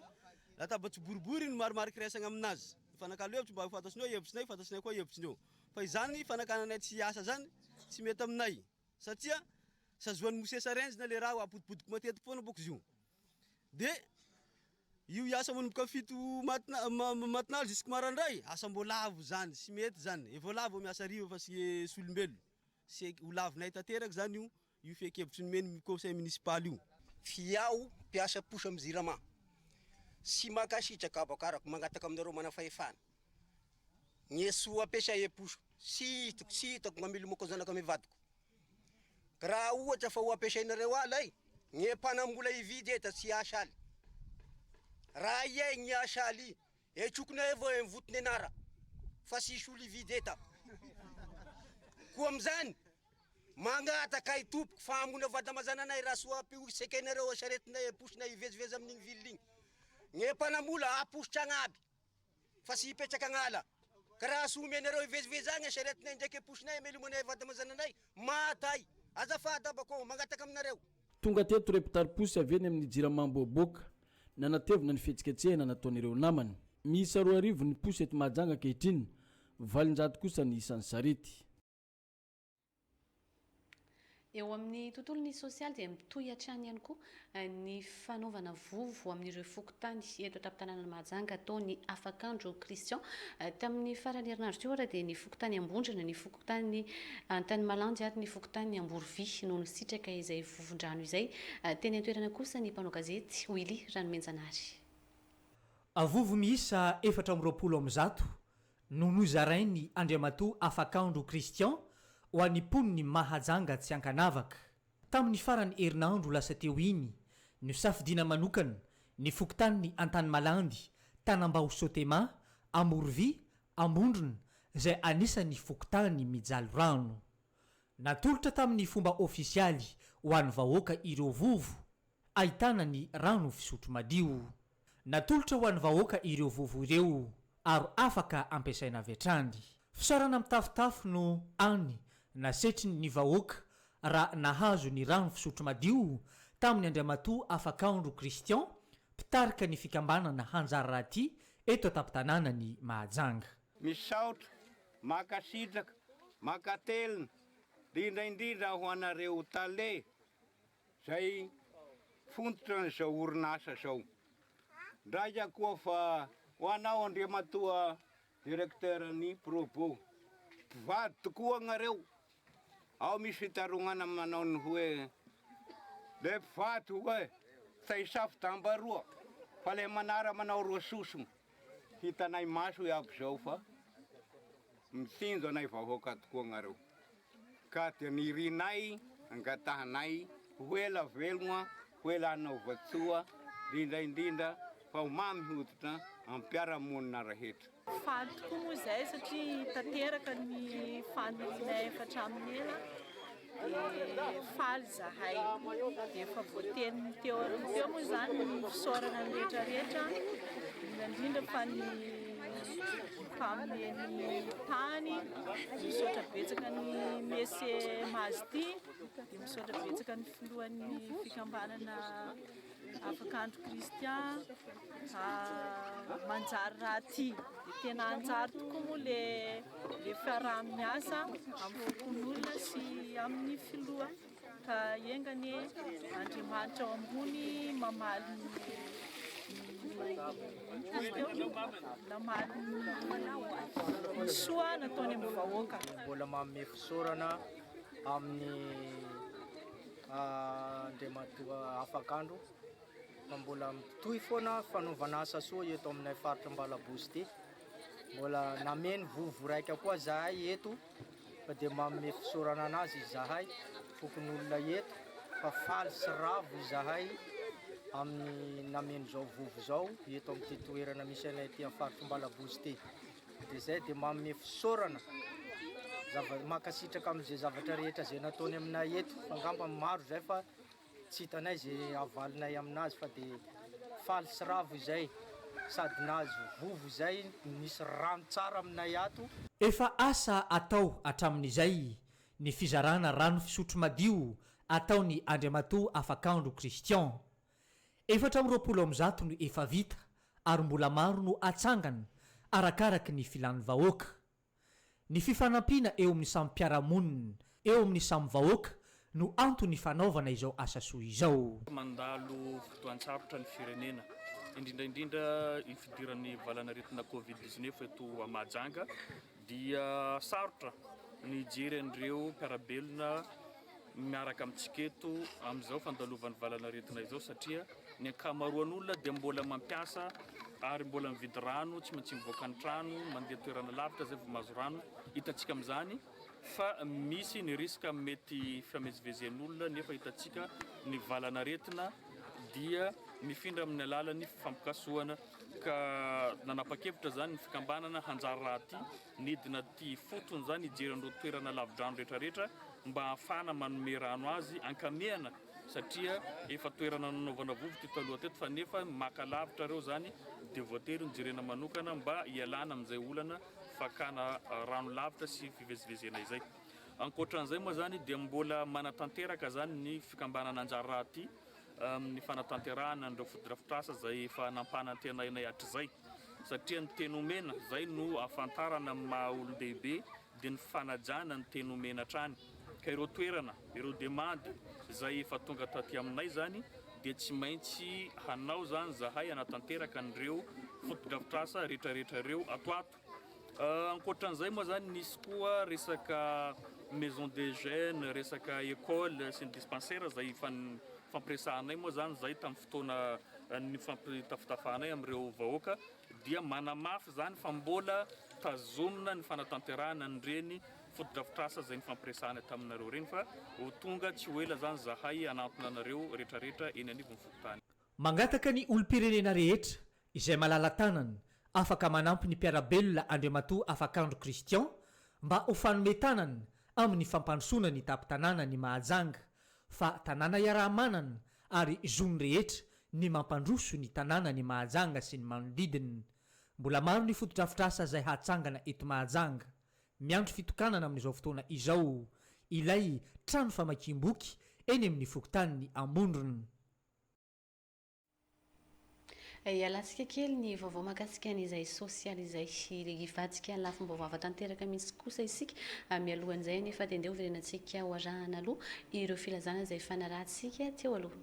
latabatsy boribory no maromariky resagna aminazy fanakalo hevitry mba fantatsinao hevitrinay fantatsinay koa hevitrinao fa izany fanakananay tsy asa zany tsy mety aminay satria sazoan'ny mosesa renjina le raha apodipodiko matetiky foana boko izy io de io iasa manomboka 7 matinaly jusque marandray asa mbola avo zany tsy mety zany efa lavo miasa riva fa sy solombelo sy olavinay tanteraky zany io fekevitry ny meny conseil municipal io fiao mpiasa posy amy zirama sy makasitraka abakarako mangataka aminareo manafahefana ny soa apesay posy sy hitako mamilo moko zanako amy vadiko raha ohatra fa ho ampiasainareo alay ny mpanambola ividy eta tsy asaly raha iay ny asaly etrokonay avao mivotony anara fa sisy olo ividy eta koa amizany mangataka ay tompoko fa amona vadamazananay raha soa ampisekenareo saretinay posinay ivezivezy amin'igny viliny ny mpanambola apositra agnaby fa sy hipetraka agnala ka raha somenareo ivezivezy agny saretinay ndraiky posinay melomanay vadamazananay matay azafady abako mangataka aminareo tonga teto repitary-posy avy eny amin'ny jiramamboaboaka nanatevina ny fihetsiketsehana nataon'ireo namany miisa 2 arivo ny posy eto mahajanga ankehitriny 700 kosa ny isan'ny sarety eo amin'ny tontolony sosialy dia mitohy hatrany ihany koa ny fanaovana vovo amin'ireo fokotany eto an-tampon-tanàna Mahajanga ataony Afakandro Christian tamin'ny farany herinandro teo dia ny fokotany Ambondrona ny fokotany Antany Malandy ary ny fokotany Amborovy no nisitraka izay vovon-drano izay teny an-toerana kosa ny mpanao gazety Willy Ranomenjanary avovo miisa 420 no nozarainy Andriamatoa Afakandro Christian ho an'ny poniny Mahajanga tsy ankanavaka tamin'ny farany herinandro lasa teo iny no safidina manokana ny fokotaniny Antany Malandy Tanambao Sotema Amborovy Ambondrona zay anisan'ny fokotany mijaly rano natolotra tamin'ny fomba ofisialy ho an'ny vahoaka ireo vovo ahitana ny rano fisotro madio natolotra ho an'ny vahoaka ireo vovo ireo ary afaka ampiasaina vetrany fisarana mitafotafo no any nasetry ny vahoaka raha nahazo ny rano fisotro madio tamin'ny Andriamatoa Afakandro Christian pitarika ny fikambanana hanjary rahaty eto an-tampon-tanàna ny Mahajanga misaotra makasitraka makatelina indrindra ho anareo tale zay fontotra n'izao orinasa zao ndraika koa fa ho anao Andriamatoa directeur ny probo mpivady tokoa agnareo ao misy fitarognana manao ny hoe le mpivady hoe taisafy tambaroa fa le manara manao roa sosogno hitanay maso iaby zao fa mitsinjo anay vahoaka tokoa agnareo ka dia nirinay angatahanay hoela velogna hoela anaovatsoa indrindra fa omamy hoditra ampiaramonina rehetra faly tokoa moa zay satria tanteraka ny fanolinay efatra amin'ny ela dia faly zahay dia efa voateniny teo moa zany ny fisaorana ny rehetrarehetra indrindra fa ny mpameny tany misaotra betsaka ny mese mazity dia misaotra betsaka ny filohan'ny fikambanana Afakandro Christian manjary rahaty dia tena anjary tokoa moa le fiaraha-miasa amin'ny fokon'olona sy amin'ny filoha ka iengany Andriamanitra ao ambony mamaly soa nataony amin'ny vahoaka. Mbola manome fisaorana amin'ny Andriamatoa afakandro fa mbola mitohy foana fanaovana asa soa eto aminay faritra Mbalabosy ty. Mbola nameny vovo raika koa zahay eto fa dia manome fisaorana anazy zahay fokony olona eto fa faly sy ravo zahay amin'ny nameny zao vovo zao eto amin'ity toerana misy anay ty amin'ny faritra Mbalabosy ty. Dia zay dia manome fisaorana makasitraka amin'izay zavatra rehetra zay nataony aminay eto fa ngamba maro zay fa tsy hitanay zay avalinay aminazy fa dia faly sy ravo izay sady nazo vovo zay misy rano tsara aminay ato. Efa asa atao hatramin'izay ny fizarana rano fisotro madio ataony Andriamatoa Afakandro Christian. 420 no efa vita ary mbola maro no atsangana arakaraka ny filan'ny vahoaka. Ny fifanampiana eo amin'ny samy mpiaramonina eo amin'ny samy vahoaka no antony fanaovana izao asa soa izao. Mandalo fotoan-tsarotry ny firenena indrindraindrindra ifidiran'ny valanaretina Covid-19 eto Mahajanga dia sarotra ny jery an'ireo mpiarabelona miaraka amintsika eto amin'izao fandalovan'ny valanaretina izao satria ny ankamaroan'olona dia mbola mampiasa ary mbola mividy rano tsy maintsy mivoaka ny trano mandeha toerana lavitra zay vao mahazo rano hitantsika amin'izany fa misy ny riska mety fifamezivezen'olona nefa hitantsika ny valanaretina dia mifindra amin'ny alalan'ny fampikasoana ka nanapa-kevitra zany ny fikambanana hanjary raha ty nidina ty fotony zany ijeran'ireo toerana lavidrano rehetrarehetra mba hahafana manome rano azy ankamiana satria efa toerana nanaovana vovo ty taloha teto fa nefa maka lavitra reo zany dia voatery nijerena manokana mba hialana amin'izay olana fakana rano lavitra sy fivezivezena izay. Ankoatran'izay moa zany dia mbola manatanteraka zany ny fikambanana anjary raha ty amin'ny fanatanterahana an'ireo fotodrafitrasa zay efa nampanantenainay hatr'izay satria ny teny omena zay no ahafantarana amin'ny maha olon-dehibe dia ny fanajana ny teny omena hatrany ka ireo toerana ireo demandy zay efa tonga taty aminay zany dia tsy maintsy hanao zany zahay anatanteraka an'ireo fotodrafitrasa rehetrarehetra ireo atoato. Ankoatran'izay moa zany nisy koa resaka maison des jeunes, resaka école sy ny dispensaire zay fampiresahanay moa zany zay tamin'ny fotoana ny fampitafitafanay amin'ireo vahoaka dia manamafy zany fa mbola tazomina ny fanatanterahana an'ireny fotodrafitrasa zay ny fampiresahanay taminareo reny fa ho tonga tsy ho ela zany zahay anatona anareo rehetrarehetra eny anivon'ny fokotany. Mangataka ny olom-pirenena rehetra izay malala tanana afaka manampy ny mpiarabelona Andriamatoa Afakandro Christian mba ho fanome tanana amin'ny fampandrosoana ny tapi-tanàna ny Mahajanga fa tanàna iaraha-manana ary zony rehetra ny mampandroso ny tanàna ny Mahajanga sy ny manodidina. Mbola maro ny fotodrafitrasa zay hatsangana eto Mahajanga miandro fitokanana amin'izao fotoana izao ilay trano famakiam-boky eny amin'ny fokontany Ambondrona. Ialantsika kely ny vaovao mahakasika an'izay sosialy izay ivadika ny lafim-baovao tanteraka mihitsy kosa isika mialohan'izay nefa dia andeha hoverenantsika ho arahana aloha ireo filazana izay fanarahantsika teo aloha.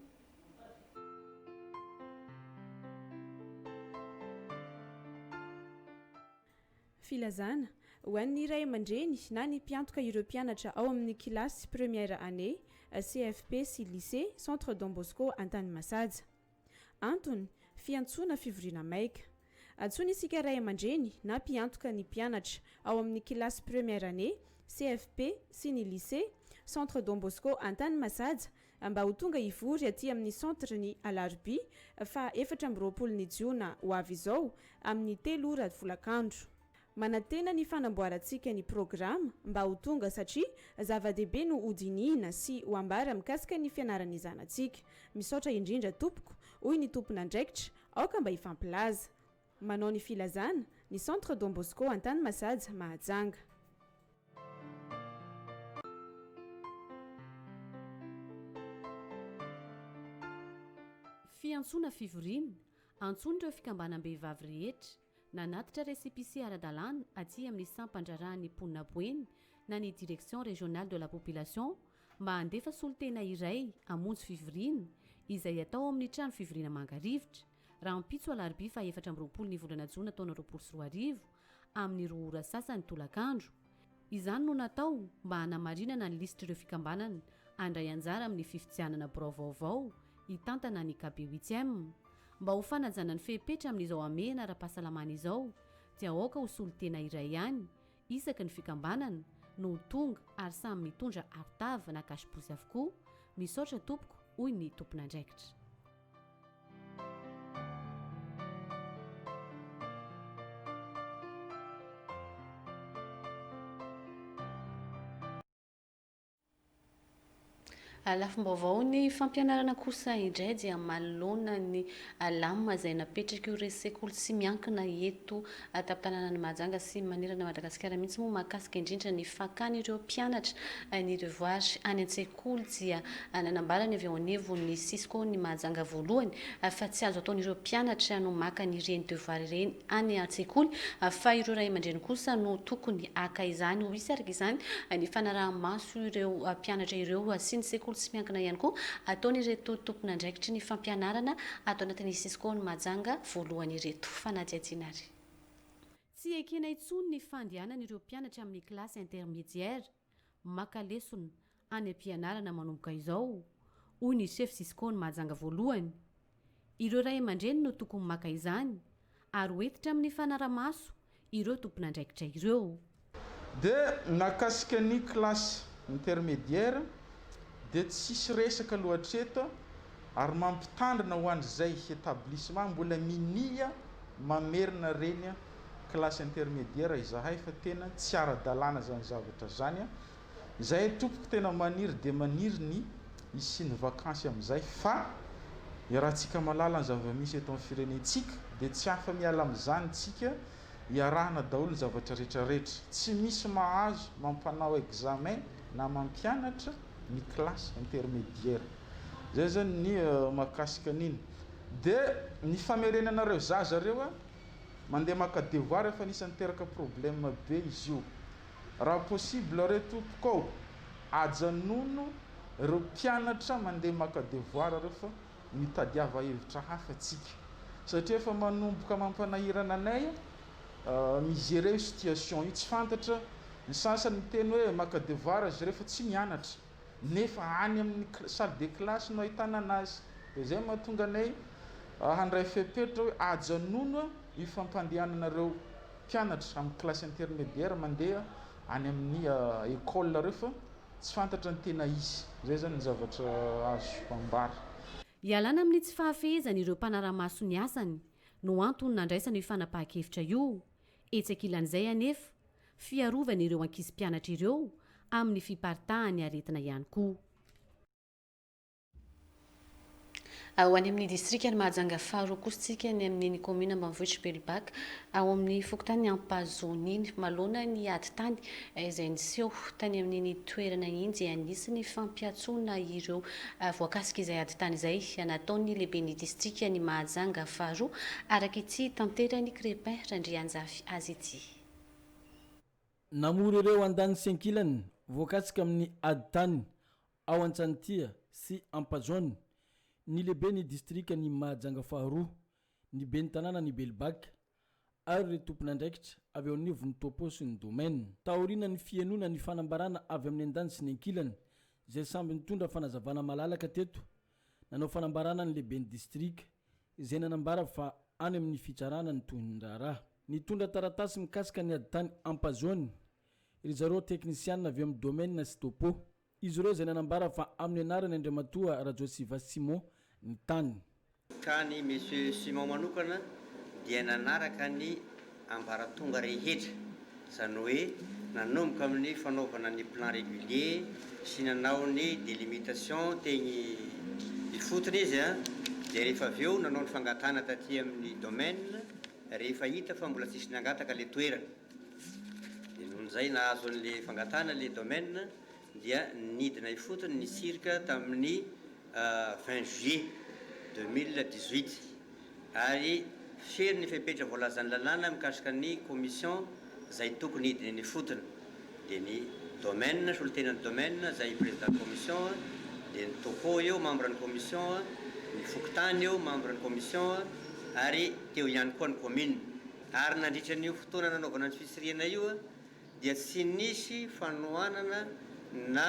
Filazana ho an'ny ray aman-dreny na ny mpiantoka ireo mpianatra ao amin'ny kilasy première année CFP sy lycée Centre Don Bosco Antanimasaja. Antony fiantsoana fivoriana maika. Antsoina isika ray aman-dreny na mpiantoka ny mpianatra ao amin'ny kilasy première année CFP sy ny lycée Centre Don Bosco Antanimasaja mba ho tonga ivory aty amin'ny centre ny Alarbi fa 24 Jiona ho avy izao amin'ny 3 ora volakandro. Manantena ny fanamboarantsika ny programa mba ho tonga satria zava-dehibe no hodinihina sy ho ambara mikasika ny fianaran'ny zanantsika. Misaotra indrindra tompoko hoy ny tompona andraikitra aoka mba hifampilaza. Manao ny filazana ny Centre Don Bosco Antanimasaja Mahajanga. Fiantsoana fivoriana antsoina ireo fikambanam-behivavy rehetra nanatitra récépissé ara-dalàna aty amin'ny sampandrarahany mponina boeny na ny direction régionale de la population mba handefa solotena iray amonjy fivoriana izay atao amin'ny trano fivoriana mangarivotra raha mpitso alarobia fa 4 ny volana jona taona 2024 amin'ny 2 ora sasany tolakandro. Izany no natao mba hanamarinana ny lisitra ireo fikambanana andray anjara amin'ny fifidianana birao vaovao hitantana ny KB8 mba ho fanajana ny fepetra amin'izao amehana ara-pahasalamana izao dia aoka ho solotena iray ihany isaky ny fikambanana no tonga ary samy mitondra artava na kasiposy avokoa misaotra tompoko hoy ny tompon'andraikitra. Lafim-baovao ny fampianarana kosa indray dia manoloana ny lamima izay napetraka ireo sekoly sy miankina eto tampon-tanànan'ny Mahajanga sy manerana Madagasikara mihitsy moa mahakasika indrindra ny fakana ireo mpianatra ny devoir any an-tsekoly dia nanambarany avy ao anivo ny Sisco ny Mahajanga voalohany fa tsy azo ataon'ireo mpianatra no maka ireny devoir ireny any an-tsekoly fa ireo ray aman-dreny kosa no tokony aka izany ho isy araka izany ny fanaraha-maso ireo mpianatra ireo sy ny sekoly sy miankina ihany koa ataon'ireto tompon'andraikitry ny fampianarana atao anatin'ny Sisco ny Mahajanga voalohany ireto fanadihadiana ary. Tsy ekena intsony ny fandehanana ireo mpianatra amin'ny klasy intermédiaire maka lesona any am-pianarana manomboka izao hoy ny chef Sisco ny Mahajanga voalohany. Ireo ray aman-dreny no tokony maka izany ary hoetitra amin'ny fanaramaso ireo tompon'andraikitra ireo. Dia nakasika ny klasy intermédiaire dia tsisy resaka loatra eto ary mampitandrina ho an'izay établissement mbola minia mamerina reny klasy intermédiaire izahay fa tena tsy ara-dalàna zany zavatra zany. Izay tompoko tena maniry dia maniry ny isiny vakansy amin'izay fa iarahantsika malala ny zava-misy eto amin'ny firenentsika dia tsy hafa miala amin'izany tsika iarahana daholo ny zavatra rehetrarehetra. Tsy misy mahazo mampanao examen na mampianatra ny klasy intermédiaire. Zay zany ny mahakasika an'iny. Dia ny famerenanareo zaza reo mandeha maka devoir efa anisany teraka problème be izy io. Raha possible re tompoko ajanono ireo mpianatra mandeha maka devoir reo fa mitadiava hevitra hafa tsika. Satria efa manomboka mampanahirana anay mijerer io situation io tsy fantatra ny sasany miteny hoe maka devoir izy rehefa tsy mianatra nefa any amin'ny salle de classe no ahitana anazy. Dia zay mahatonga anay handray fepetra hoe ajanono io fampandehananareo mpianatra amin'ny classe intermédiaire mandeha any amin'ny école reo fa tsy fantatra ny tena izy. Zay zany ny zavatra azo ambara. Ialana amin'ny tsy fahafehezana ireo mpanaramaso ny asany no antony nandraisana io fanapahan-kevitra io. Etsaka ilan'izay anefa fiarovana ireo ankizy mpianatra ireo amin'ny fiparitahany aretina ihany koa. Ao any amin'ny distrikta ny Mahajanga faharoa kosa tsika ny amin'ny commune ambanivohitra Belobaka ao amin'ny fokontany Ampazony iny maloana ny ady tany izay niseho tany amin'ny toerana iny dia anisy ny fampiatsona ireo voakasika izay ady tany izay nataon'ny lehiben'ny distrikta ny Mahajanga faharoa araka ity tanterany Crépin Randrianjafy azy ity. Namory ireo andany senkilany voakasika amin'ny ady tany ao Antsantia sy Ampazony ny lehibe ny distrika ny Mahajanga faharoa ny ben'ny tanàna ny Belobaka ary ireo tompon'andraikitra avy ao anivon'ny topo sy ny domaine taoriana ny fianona ny fanambarana avy amin'ny andany sy ny ankilany izay samby nitondra fanazavana malalaka teto nanao fanambarana ny lehiben'ny distrika izay nanambara fa any amin'ny fitsarana ny tondraraha nitondra taratasy mikasika ny ady tany Ampazony ry zareo teknisianina avy amin'ny domaine sy topo izy ireo izay nanambara fa amin'ny anarany Andriamatoa Rajosiva Simon ny tany. Ka ny monsieur Simon manokana dia nanaraka ny ambaratonga rehetra izany hoe nanomboka amin'ny fanaovana ny plan régulier sy nanao ny délimitation teny ifotony izy dia rehefa avy eo nanao ny fangatana taty amin'ny domaine rehefa hita fa mbola tsisy nangataka le toerana dia noho izay nahazo an'le fangatana le domaine dia nidina ifotony ny sirka tamin'ny 20 juillet 2018 ary fery ny fepetra voalazan'ny lalàna mikasika ny commission izay tokony hidiny ny fotony dia ny domaine solontenan'ny domaine zay président de commission dia ny topo eo membre ny commission ny fokotany eo membre ny commission ary teo ihany koa ny commune ary nandritra n'io fotoana nanaovana ny fisiriana io dia tsy nisy fanohanana na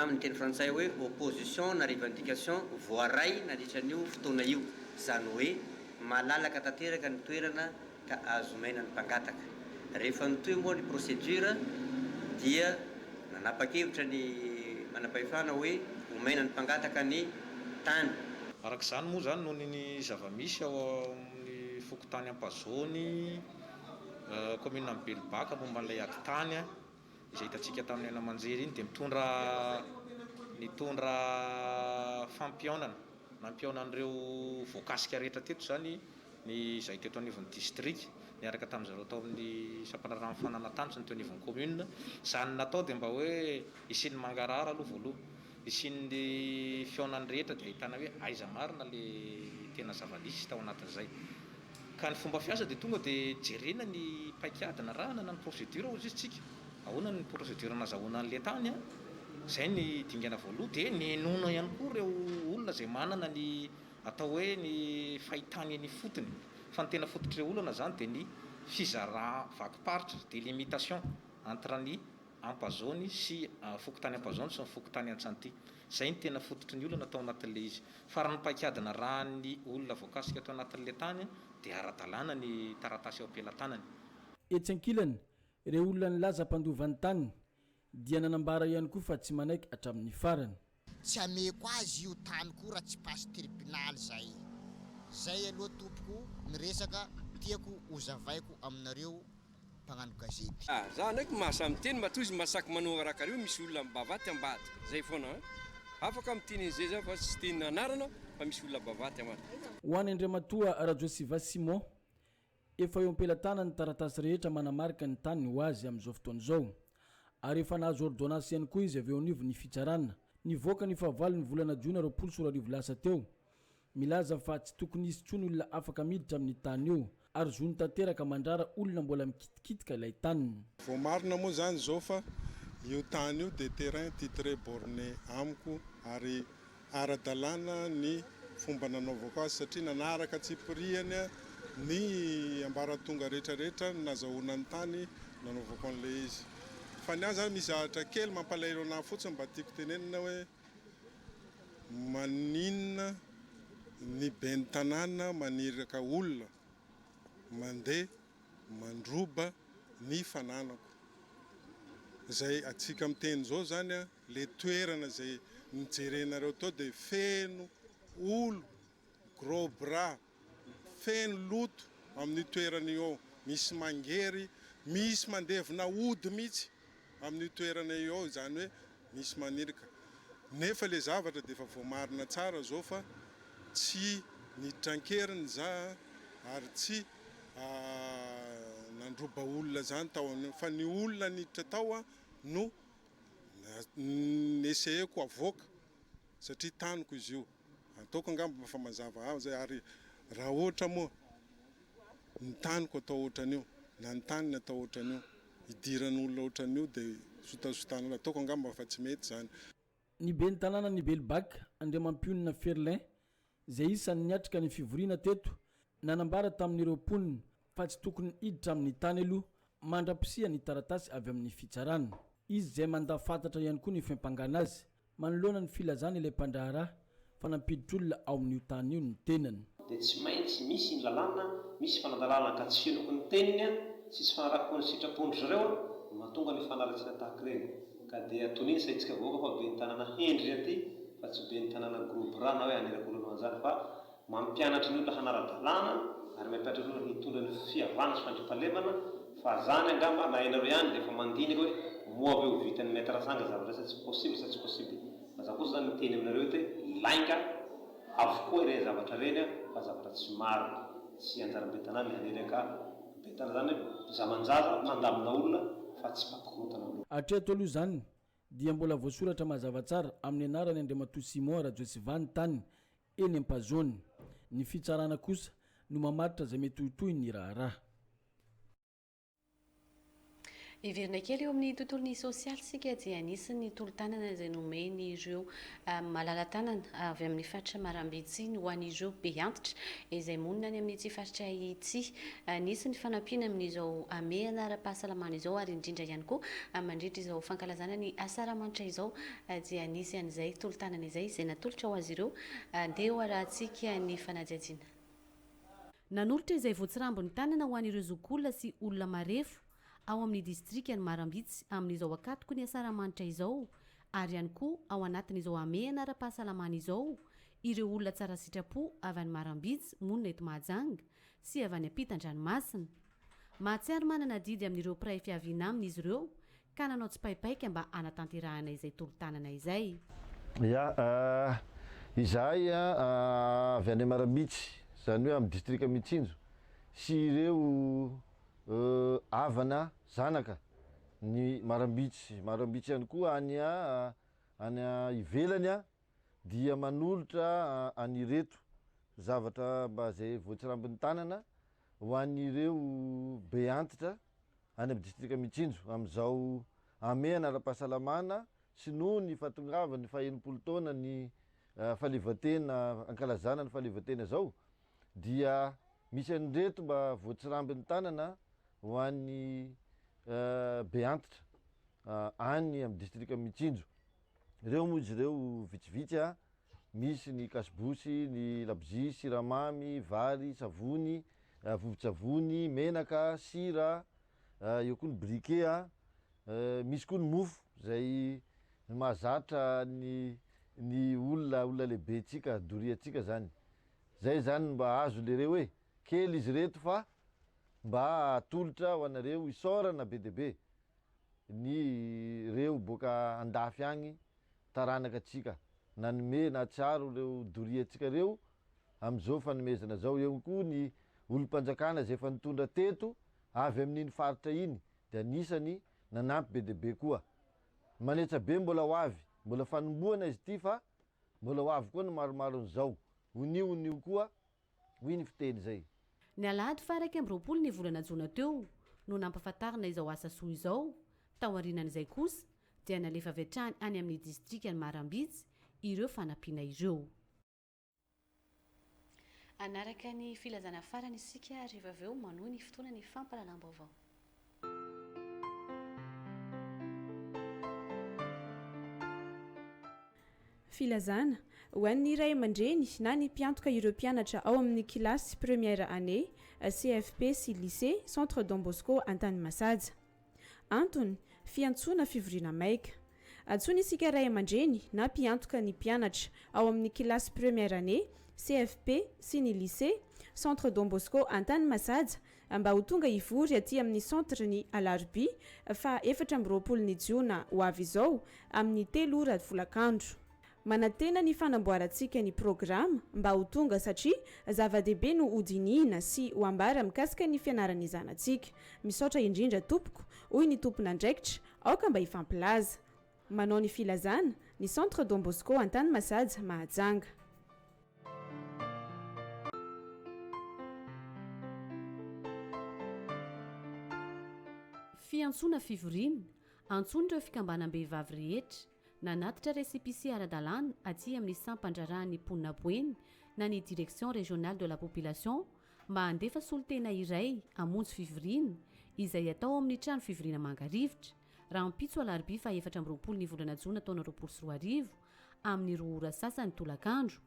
amin'ny teny frantsay hoe opposition na revendication voaray nandritra n'io fotoana io zany hoe malalaka tanteraka ny toerana ka azomaina ny mpangataka rehefa nytoy moa ny procédure dia nanapa-kevitra ny manam-pahefana hoe omaina ny mpangataka ny tany arak'izany moa zany noho ny zavamisy ao amin'ny fokotany ampazony commune amin'ny Belbaka momba n'ilay adi-tany izay hitantsika tamin'ny Aina Manjery iny dia mitondra fampionana nampiaonan'ireo voakasika rehetra teto zany ny izay teto anivon'ny district niaraka tamin'izareo tao amin'ny sampanarahana fananatany sy ny teo anivon'ny commune zany natao dia mba hoe isin'ny mangarara aloha voaloha isin'ny fionany rehetra dia ahitana hoe aiza marina le tena zava-misy tao anatin'izay ka ny fomba fiasa dia tonga dia jerena ny paikady na rahana na ny procédure ozy isitsika ahoana ny procédure nazahoana an'le tany zay ny dingana voaloha dia nenona ihany koa ireo olona zay manana ny atao hoe ny fahitany ny fotony fa ny tena fototr'ireo olana zany dia ny fizara vakiparitra délimitation entre ny ampazony sy fokotany ampazony sy ny fokotany antsanty zay ny tena fototry ny olana atao anatin'le izy fa raha ny paikadina raha ny olona voakasika atao anatin'le tany dia ara-dalàna ny taratasy ao am-pelantanany etsy ankilany ireo olona nilaza mpandovan'ny tany dia nanambara ihany koa fa tsy manaiky hatramin'ny farany tsy ameko azy io tany koa raha tsy pasy tribunal zay aloha tompoko niresaka tiako hozavaiko aminareo mpagnano gazety za ndraiky mahasamiteny mba toy izy masaky manova rakario misy olona mibavaty ambady zay foana afaka miteny zay za fa tsy teny anarana fa misy olona bavaty ambady ho any Andriamatoa Rajosiva Simon efa eo am-pelatana ny taratasy rehetra manamarika ny tany ho azy amin'izao fotoana izao ary efa nahazo ordonnance ihany koa izy avy eo anivo ny fitsarana nivoaka ny fahavalo ny volana Jiona 24 lasa teo milaza fa tsy tokony isy tsony olona afaka miditra amin'ny tany io ary zony tanteraka mandrara olona mbola mikitikitika ilay taniny vao marina moa zany zao fa io tany io dia terrain titré borné amiko ary ara-dalàna ny fomba nanaovako azy satria nanaraka tsipiriany ny ambaratonga rehetrarehetra nazahoana ny tany nanaovako an'le izy fa ny azy zany misy zavatra kely mampalahelo anahy fotsiny mba tiako tenenina hoe maninona ny ben'ny tanàna maniraka olona mandeha mandroba ny fananako zay atsika miteny zao zany le toerana zay nijerenareo tao dia feno olo gros bras feno loto amin'ny toerana io misy mangery misy mandevina ody mihitsy amin'ny toerana io zany hoe misy maniraka nefa le zavatra dia efa voamarina tsara zao fa tsy nitrankeriny za ary tsy nandroba olona zany tao fa ny olona niditra tao no neseheko avoaka satria taniko izy io ataoko angamba fa mazava azy ary raha ohatra moa ny taniko atao ohatran'io na ny taniny atao ohatran'io idiran'olona ohatran'io dia sotasotana ataoko angamba fa tsy mety zany ny ben'ny tanàna ny Belbaka Andriamampionina Ferlin zay isany niatrika ny fivoriana teto nanambara tamin'ireo mponina fa tsy tokony hiditra amin'ny tany aloha mandra-pisia ny taratasy avy amin'ny fitsarana izy zay mandafantatra ihany koa ny fiampangana azy manoloana ny filazana ilay mpandraharaha fa nampiditr'olona ao amin'io tany io ny tenany dia tsy maintsy misy ny lalàna misy fanadalalana ka tsy fenoko ny teniny tsy sy fanarako ny sitrapondry zareo mahatonga ny fanaratsina tahaka ireny ka dia toniny saitsika voaka fa ben'ny tanàna hendry aty fa tsy ben'ny tanàna grobra na hoe aniraka olona an'izany fa mampianatra ny olona hanara-dalàna ary mampianatra ny olona hitondra ny fihavana sy fandriam-pahalemana fa zany angamba na hainareo ihany dia efa mandinika hoe moa avy eo vitan'ny maître sanga zavatra sa tsy possible sa tsy possible fa za kosa zany miteny aminareo hoe lainga avokoa ireny zavatra reny fa zavatra tsy maro tsy anjara-be tanàna ny haneraka be tanàna zany hoe zamanjaza mandamina olona fa tsy mpapikorotana olona hatreto aloha zany dia mbola voasoratra mazava tsara amin'ny anarany Andriamatoa Simon Rajosiva ny tany eny ampazony ny fitsarana kosa no mamaritra zay mety hotoy ny raharaha Iverina kely eo amin'ny tontolon'ny sosialy sika dia anisany tolo-tanana izay nomeny ireo malala-tanana avy amin'ny faritra Marambitsy ho an'ireo be antitra izay monina any amin'ny ity faritra ity. Anisany fanampiana amin'izao ame anara-pahasalamana izao ary indrindra ihany koa mandritra izao fankalazana ny asaramanitra izao dia anisy an'izay tolo-tanana izay izay natolotra ho azy ireo andeha ho arahantsika ny fanadihadiana. Nanolotra izay voatsirambony tanana ho an'ireo zokolona sy olona marefo ao amin'ny distrikany Marambitsy amin'izao akatoko ny asaramanitra izao ary ihany koa ao anatin'izao ame anara-pahasalamana izao ireo olona tsara sitrapo avy any Marambitsy monina eto Mahajanga sy avy any ampitan-dranomasina. Mahatsiaro manana didy amin'ireo mpiray fiaviana aminy izy ireo ka nanao tsipaipaika mba anatanterahana izay tolo-tanana izay. Ya, izahay avy any Marambitsy, zany hoe amin'ny distrika Mitsinjo sy ireo avana zanaka ny Marambitsy ihany koa any ivelany dia manolotra anireto zavatra mba zay voatsirambin'ny tanana ho an'ireo be antitra any amin'ny distrika Mitsinjo amin'izao ame anara-pahasalamana sy noho ny fahatongavany faha-enimpolo taona ny fahaleovan-tena ankalazana ny fahaleovan-tena zao dia misy an'ireto mba voatsirambin'ny tanana ho an'ny be antitra any amin'ny distrika Mitsinjo. Ireo moa izy ireo vitsivitsy misy ny kasibosy, ny labozia, siramamy, vary, savony, vovon-tsavony, menaka, sira, eo koa ny briquet, misy koa ny mofo zay mahazatra ny olona lehibentsika, doriantsika zany. Zay zany mba azo lereo hoe kely izy reto fa mba atolotra ho anareo isaorana be debe ny reo boka andafy agny taranaka atsika nanome na tsiaro reo doriantsika reo am'izao fanomezana zao. Eo koa ny olom-panjakana zay efa nitondra teto avy amin'iny faritra iny de anisany nanampy be debe koa. Manetsa be mbola ho avy, mbola fanomboana izy ty fa mbola ho avy koa ny maromaro an'izao. Honio koa hoy ny fiteny zay. Ny alahady faraka amby 20 ny volana Jona teo no nampafantarina izao asa soa izao. Tao aorianan'izay kosa dia nalefa avy hatrany any amin'ny distrikany Marambitsy ireo fanampiana ireo. Anaraka ny filazana farany isika rehefa avy eo manohy ny fotoana ny fampahalalam-baovao. Filazana ho an'ny ray aman-dreny na ny mpiantoka ireo mpianatra ao amin'ny kilasy première année CFP sy lycée Centre Don Bosco Antanimasaja. Antony fiantsoana fivoriana maika. Antsoina isika ray aman-dreny na mpiantoka ny mpianatra ao amin'ny kilasy première année CFP sy ny lycée Centre Don Bosco Antanimasaja mba ho tonga ivory aty amin'ny centre ny Alarbi fa 24 Jiona ho avy izao amin'ny 3 ora volakandro. Manantena ny fanamboarantsika ny programa mba ho tonga satria zava-dehibe no hodinihina sy ho ambara mikasika ny fianaran'ny zanantsika. Misaotra indrindra tompoko, hoy ny tompona andraikitra, aoka mba hifampilaza. Manao ny filazana ny Centre Don Bosco Antanimasaja Mahajanga. Fiantsoana fivoriana, antsoina ireo fikambanam-behivavy rehetra nanatitra récépissé ara-dalàna aty amin'ny sampandrarahany mponina boeny na ny direction régionale de la population mba handefa solotena iray hamonjy fivoriana izay atao amin'ny trano fivoriana Mangarivotra raha mpitso Alarbi fa 24 ny volana Jona taona 2024 amin'ny 2 ora sasany tolakandro.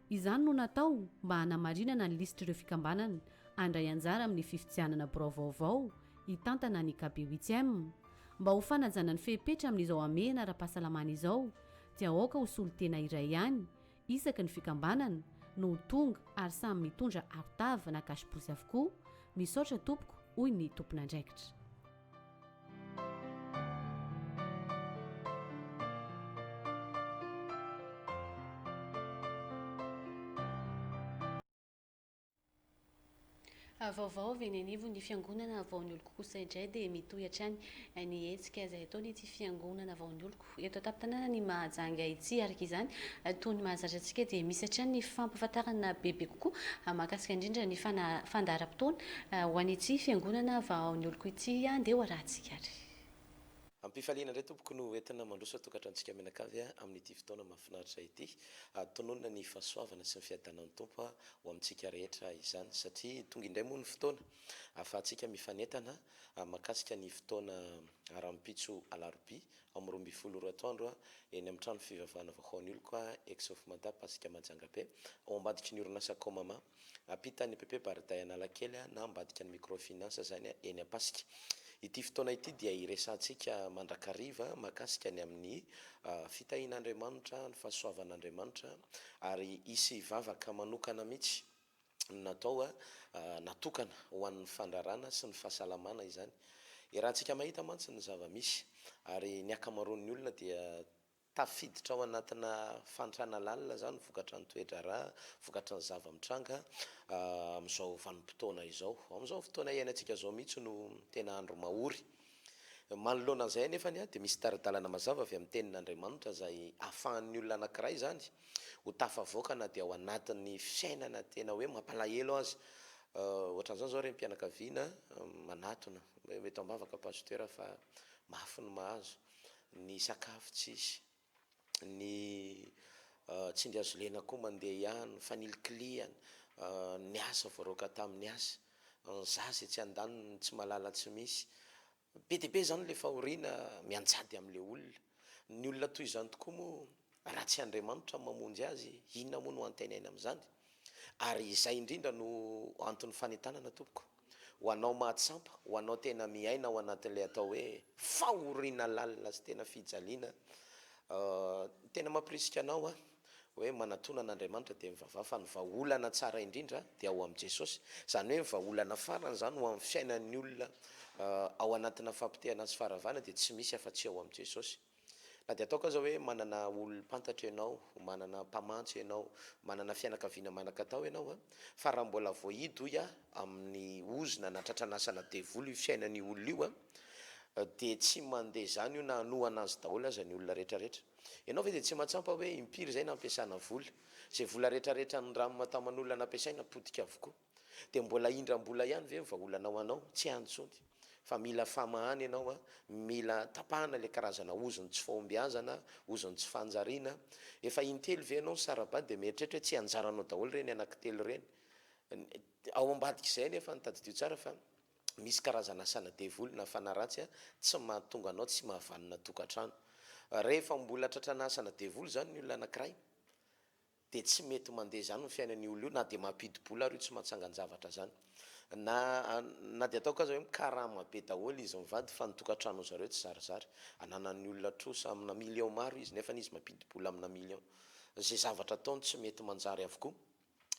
Izany no natao mba hanamarinana ny lisitra ireo fikambanana andray anjara amin'ny fifidianana braovaovao hitantana ny KB 8e. Mba ho fanajana ny fepetra amin'izao ame anara-pahasalamana izao dia aoka ho solotena iray ihany isaky ny fikambanana no tonga ary samy mitondra arotava na kasiposy avokoa. Misaotra tompoko, hoy ny tompona andraikitra. Vaovao veny anivo ny fiangonana vaon'ny oloko kosa indray dia mitohy hatrany ny hetsika izay ataony ity fiangonana vaon'ny oloko eto an-tampon-tanàna ny Mahajanga ity. Araka izany toy ny mahazatra antsika dia misy hatrany ny fampahafantarana bebe kokoa mahakasika indrindra ny fandaharam-potoana ho an'ity fiangonana vaon'ny oloko ity andeha ho arahantsika ary. ampifaliana ndray tompoko no entina mandroso tokatrantsika menakavy amin'ity fotoana mahafinaritra ity tononona ny fahasoavana sy ny fiadanan'ny tompo ho amintsika rehetra izany satria tonga indray moa ny fotoana afahantsika mifanetana makasika ny fotoana arampitso alarobia amin'ny 12 atoandro eny amin'ny trano fivavahana vahoan'olo koa exofmanta pasika Majungabe ao ambadiky ny orinasa Komama apita ny PP Barday Analakely na ambadika ny microfinance zany eny apasika. Ity fotoana ity dia iresantsika mandrakariva makasika ny amin'ny fitahin'Andriamanitra, ny fahasoavan'Andriamanitra ary isy vavaka manokana mihitsy natao natokana ho an'ny fandrarana sy ny fahasalamana izany. Irahantsika mahita mantsy ny zava-misy ary ny akamaroan'ny olona dia tafiditra ao anatina fantrana lalina zany vokatra ny toetra raha, vokatra ny zava-mitranga amin'izao vanim-potoana izao. Amin'izao fotoana iainantsika zao mihitsy no tena andro mahory. Manoloana izay nefany dia misy taridalana mazava avy amin'ny tenin'Andriamanitra izay ahafahan'ny olona anankiray zany ho tafavoaka dia ao anatin'ny fiainana tena hoe mampalahelo azy. Ohatran'izany zao renim-pianakaviana manatona mety ambavaka pasitera fa mafy ny mahazo, ny sakafo tsisy, ny tsindry azo lena koa mandeha ihany, faniliklihana, ny asa voaroka tamin'ny asa, ny zaza tsy andaniny tsy malala tsy misy. Be dia be zany le fahoriana mianjady amin'ilay olona. Ny olona toy izany tokoa moa raha tsy Andriamanitra mamonjy azy, inona moa no antenaina amin'izany? Ary izay indrindra no antony fanentanana tompoko. Ho anao mahatsampa, ho anao tena miaina ao anatin'ilay atao hoe fahoriana lalina sy tena fijaliana, tena mampirisika anao hoe manatona an'Andriamanitra dia mivavah fa ny vahaolana tsara indrindra dia ao amin'i Jesosy. Zany hoe vahaolana farany zany ho amin'ny fiainan'ny olona ao anatina fampitehana sy faharavana dia tsy misy afa-tsy ao amin'i Jesosy. Na dia ataoko aza hoe manana olom-pantatra ianao, manana mpamantso ianao, manana fianakaviana manan-katao ianao fa raha mbola voahidy amin'ny ozona na tratran'asana devoly io fiainan'ny olona io dia tsy mandeha zany io na hanohana azy daholo aza ny olona rehetrarehetra. Ianao ve dia tsy matsampa hoe impiry zay nampiasana vola, izay vola rehetrarehetra ny ranomataman'olona nampiasaina podika avokoa, dia mbola indram-bola ihany ve vahaolana ho anao? Tsy antsony. Fa mila famahana ianao mila tapahana le karazana ozony tsy fahombiazana, ozony tsy fanjariana. Efa intelo ve ianao sarabady dia mieritreritra hoe tsy anjaranao daholo reny anankitelo reny. Ao ambadika izay nefa nitadidio tsara fa misy karazana asana devoly na fanaratsy tsy mahatonga anao tsy mahavanona tokantrano. Rehefa mbola tratrana asana devoly zany ny olona anankiray dia tsy mety mandeha zany ny fiainan'ny olona io na dia mampidi-bola ary io tsy mahatsangan-javatra zany. Na dia ataoko aza hoe mikarama be daholo izy mivady fa ny tokantrano zareo tsy zarizary. Ananan'ny olona trosa amina million maro izy nefa izy mampidi-bola amina million. Izay zavatra ataony tsy mety manjary avokoa.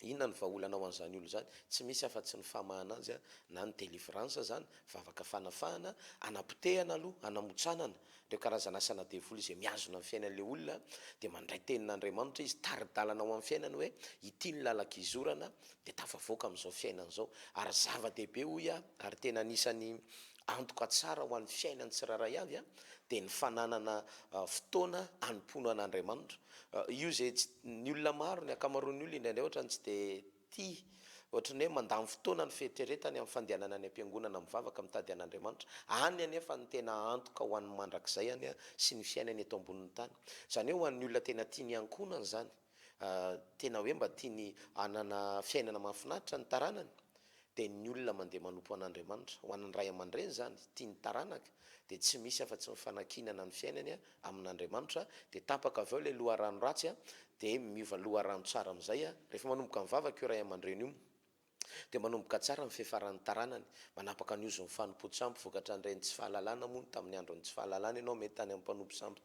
Inona ny vahaolana ho an'izany olo zany? Tsy misy afa-tsy ny famahana azy na ny délivrance zany, vavaka fanafahana, anapotehana aloha, anamotsanana ireo karazana asana devoly izay miazona amin'ny fiainan'ilay olona dia mandray tenin'Andriamanitra izy taridalana ao amin'ny fiainany hoe ity ny lalak'izorana dia tafavoaka amin'izao fiainana izao. Ary zava-dehibe hoy ary tena anisany antoka tsara ho an'ny fiainany tsiraray avy dia ny fananana fotoana hanompono an'Andriamanitra. Io zay ny olona maro ny akamaroan'ny olona indraindray ohatra ny tsy dia tia ohatrany hoe mandamy fotoana ny fieritreretany amin'ny fandehanana any am-piangonana mivavaka mitady an'Andriamanitra. Any anefa ny tena antoka ho an'ny mandrakizay any sy ny fiainany eto ambonin'ny tany. Izany hoe ho an'ny olona tena tia ny ankonana zany, tena hoe mba tia ny anana fiainana mahafinaritra ny taranany, dia ny olona mandeha manompo an'Andriamanitra. Ho an'ny ray aman-dreny zany tia ny taranaka dia tsy misy afa-tsy ny fanakinana ny fiainany amin'Andriamanitra dia tapaka avy eo ilay loharano ratsy dia miova loharano tsara amin'izay rehefa manomboka mivavaka io ray aman-dreny io dia manomboka tsara ny fiafaran'ny taranany, manapaka ny ozon'ny fanompo-tsampy vokatra n'ireny tsy fahalalana moa tamin'ny andron'ny tsy fahalalana ianao mety tany amin'ny mpanompo sampy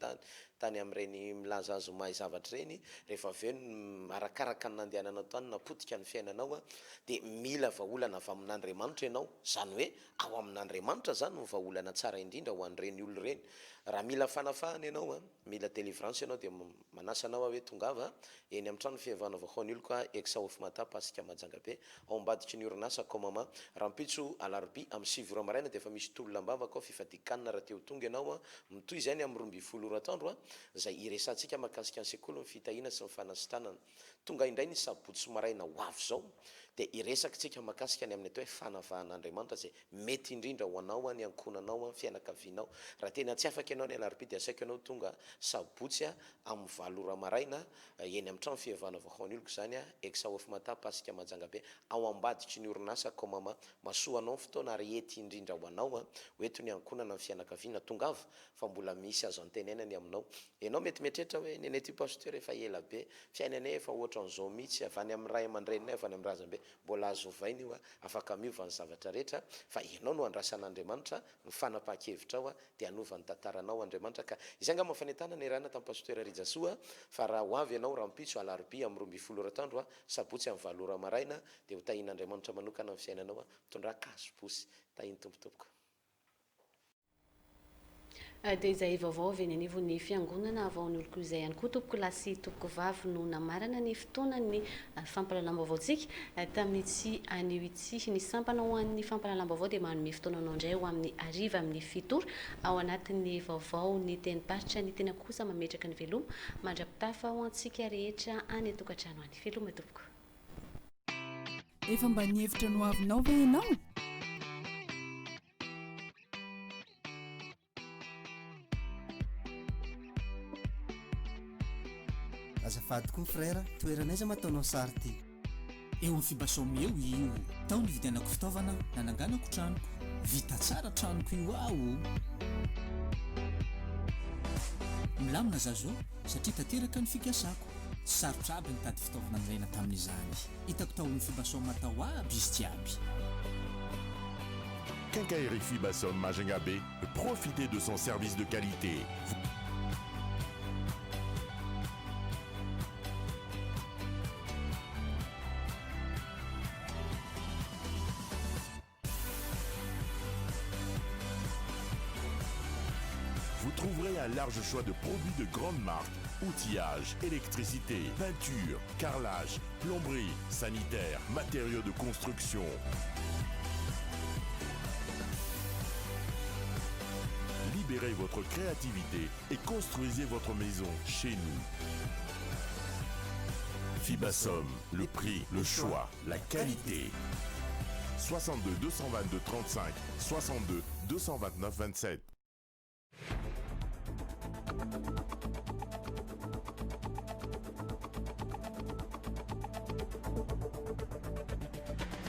tany amin'ireny milaza azo mahay zavatra ireny. Rehefa avy eo arakaraka ny nandehananao tany napotika ny fiainanao dia mila vahaolana avy amin'Andriamanitra ianao. Zany hoe ao amin'Andriamanitra zany ny vahaolana tsara indrindra ho an'ireny olona ireny. Raha mila fanafahana ianao mila délivrance ianao dia manasa anao hoe tongava eny amin'ny trano fivavahana vahoan'ny olo koa exofmanta pasika Majungabe ao ambadiky ny orinasa Komama rampitso alarobia amin'ny 7 maraina dia efa misy tolona-bavaka ao fifadikanana raha teo tonga ianao mitoy izany amin'ny 12 atoandro izay iresantsika mahakasika ny sekoly ny fitahiana sy ny fanasitanana. Tonga indray ny sabotsy maraina ho avy zao dia iresakitsika mahakasika ny amin'ny atao hoe fanavahan'andriamanitra zay mety indrindra ho anao a ny ankonanao a fianakavianao raha tena tsy afaka ianao ny alarobia dia asaiko ianao tonga sabotsy a amin'ny valora maraina eny amin'ny trano fihevana vahoan'oloko zany a exaof mata pasika Majangabe ao ambaditry ny orinasa komama masoanao fotoana ary ety indrindra ho anao a hoeto ny ankonana ny fianakaviana tongava fa mbola misy azo antenenany aminao ianao mety mieritreritra hoe nenay ty pasteur efa ela be fiainanay efa ohatra n'izao mihitsy avy any amin'ny ray aman-drenay avy any amin'ny razambe mbola azo ovaina io a afaka miova ny zavatra rehetra fa ianao no andrasan'Andriamanitra ny fanapahan-kevitra ao a dia anovany tantaranao Andriamanitra ka izay nga mafanetana ny rana tamin'ny pasteur Rijasoa fa raha ho avy ianao rampitso alarobia amin'ny 12 oratandro a sabotsy amin'ny 7 ora maraina dia ho tahin'Andriamanitra manokana amin'ny fiainanao a mitondra kasoposy tahiny tompotompoko. Dia izay vaovao avy eny anivon'ny fiangonana avaon'ny oloko izay ihany koa tompoko lahy sy tompoko vavy no namarana ny fotoanany fampalalam-baovaontsika tamin'ity anio ity ny sampana ho an'ny fampalalam-baovao dia manome fotoananao indray ho amin'ny ariva amin'ny 7 ora ao anatin'ny vaovao ny teny-paritra ny tena kosa mametraka ny veloma mandrapitafa ho antsika rehetra any atokantrano any veloma tompoko. Efa mba nihevitra no avinao ve ianao? Azafady koa frère, toeranaiza mataonao sary ty? Eo amin'ny fibasomy eo io, tao ny vidianako fitaovana nananganako tranoko, vita tsara tranoko io aho. Milamina zazo satria tanteraka ny fikasako, sarotra aby nitady fitaovana niraina tamin'izany. Hitako tao amin'ny fibasomy matao aby izy jiaby. Quincaillerie Fibasom Majangabe, profitez de son service de qualité. Vous trouverez un large choix de produits de grande marque, outillage, électricité, peinture, carrelage, plomberie, sanitaire, matériaux de construction. Libérez votre créativité et construisez votre maison chez nous. Fibasom, le prix, le choix, la qualité. 62 222 35 62 229 27.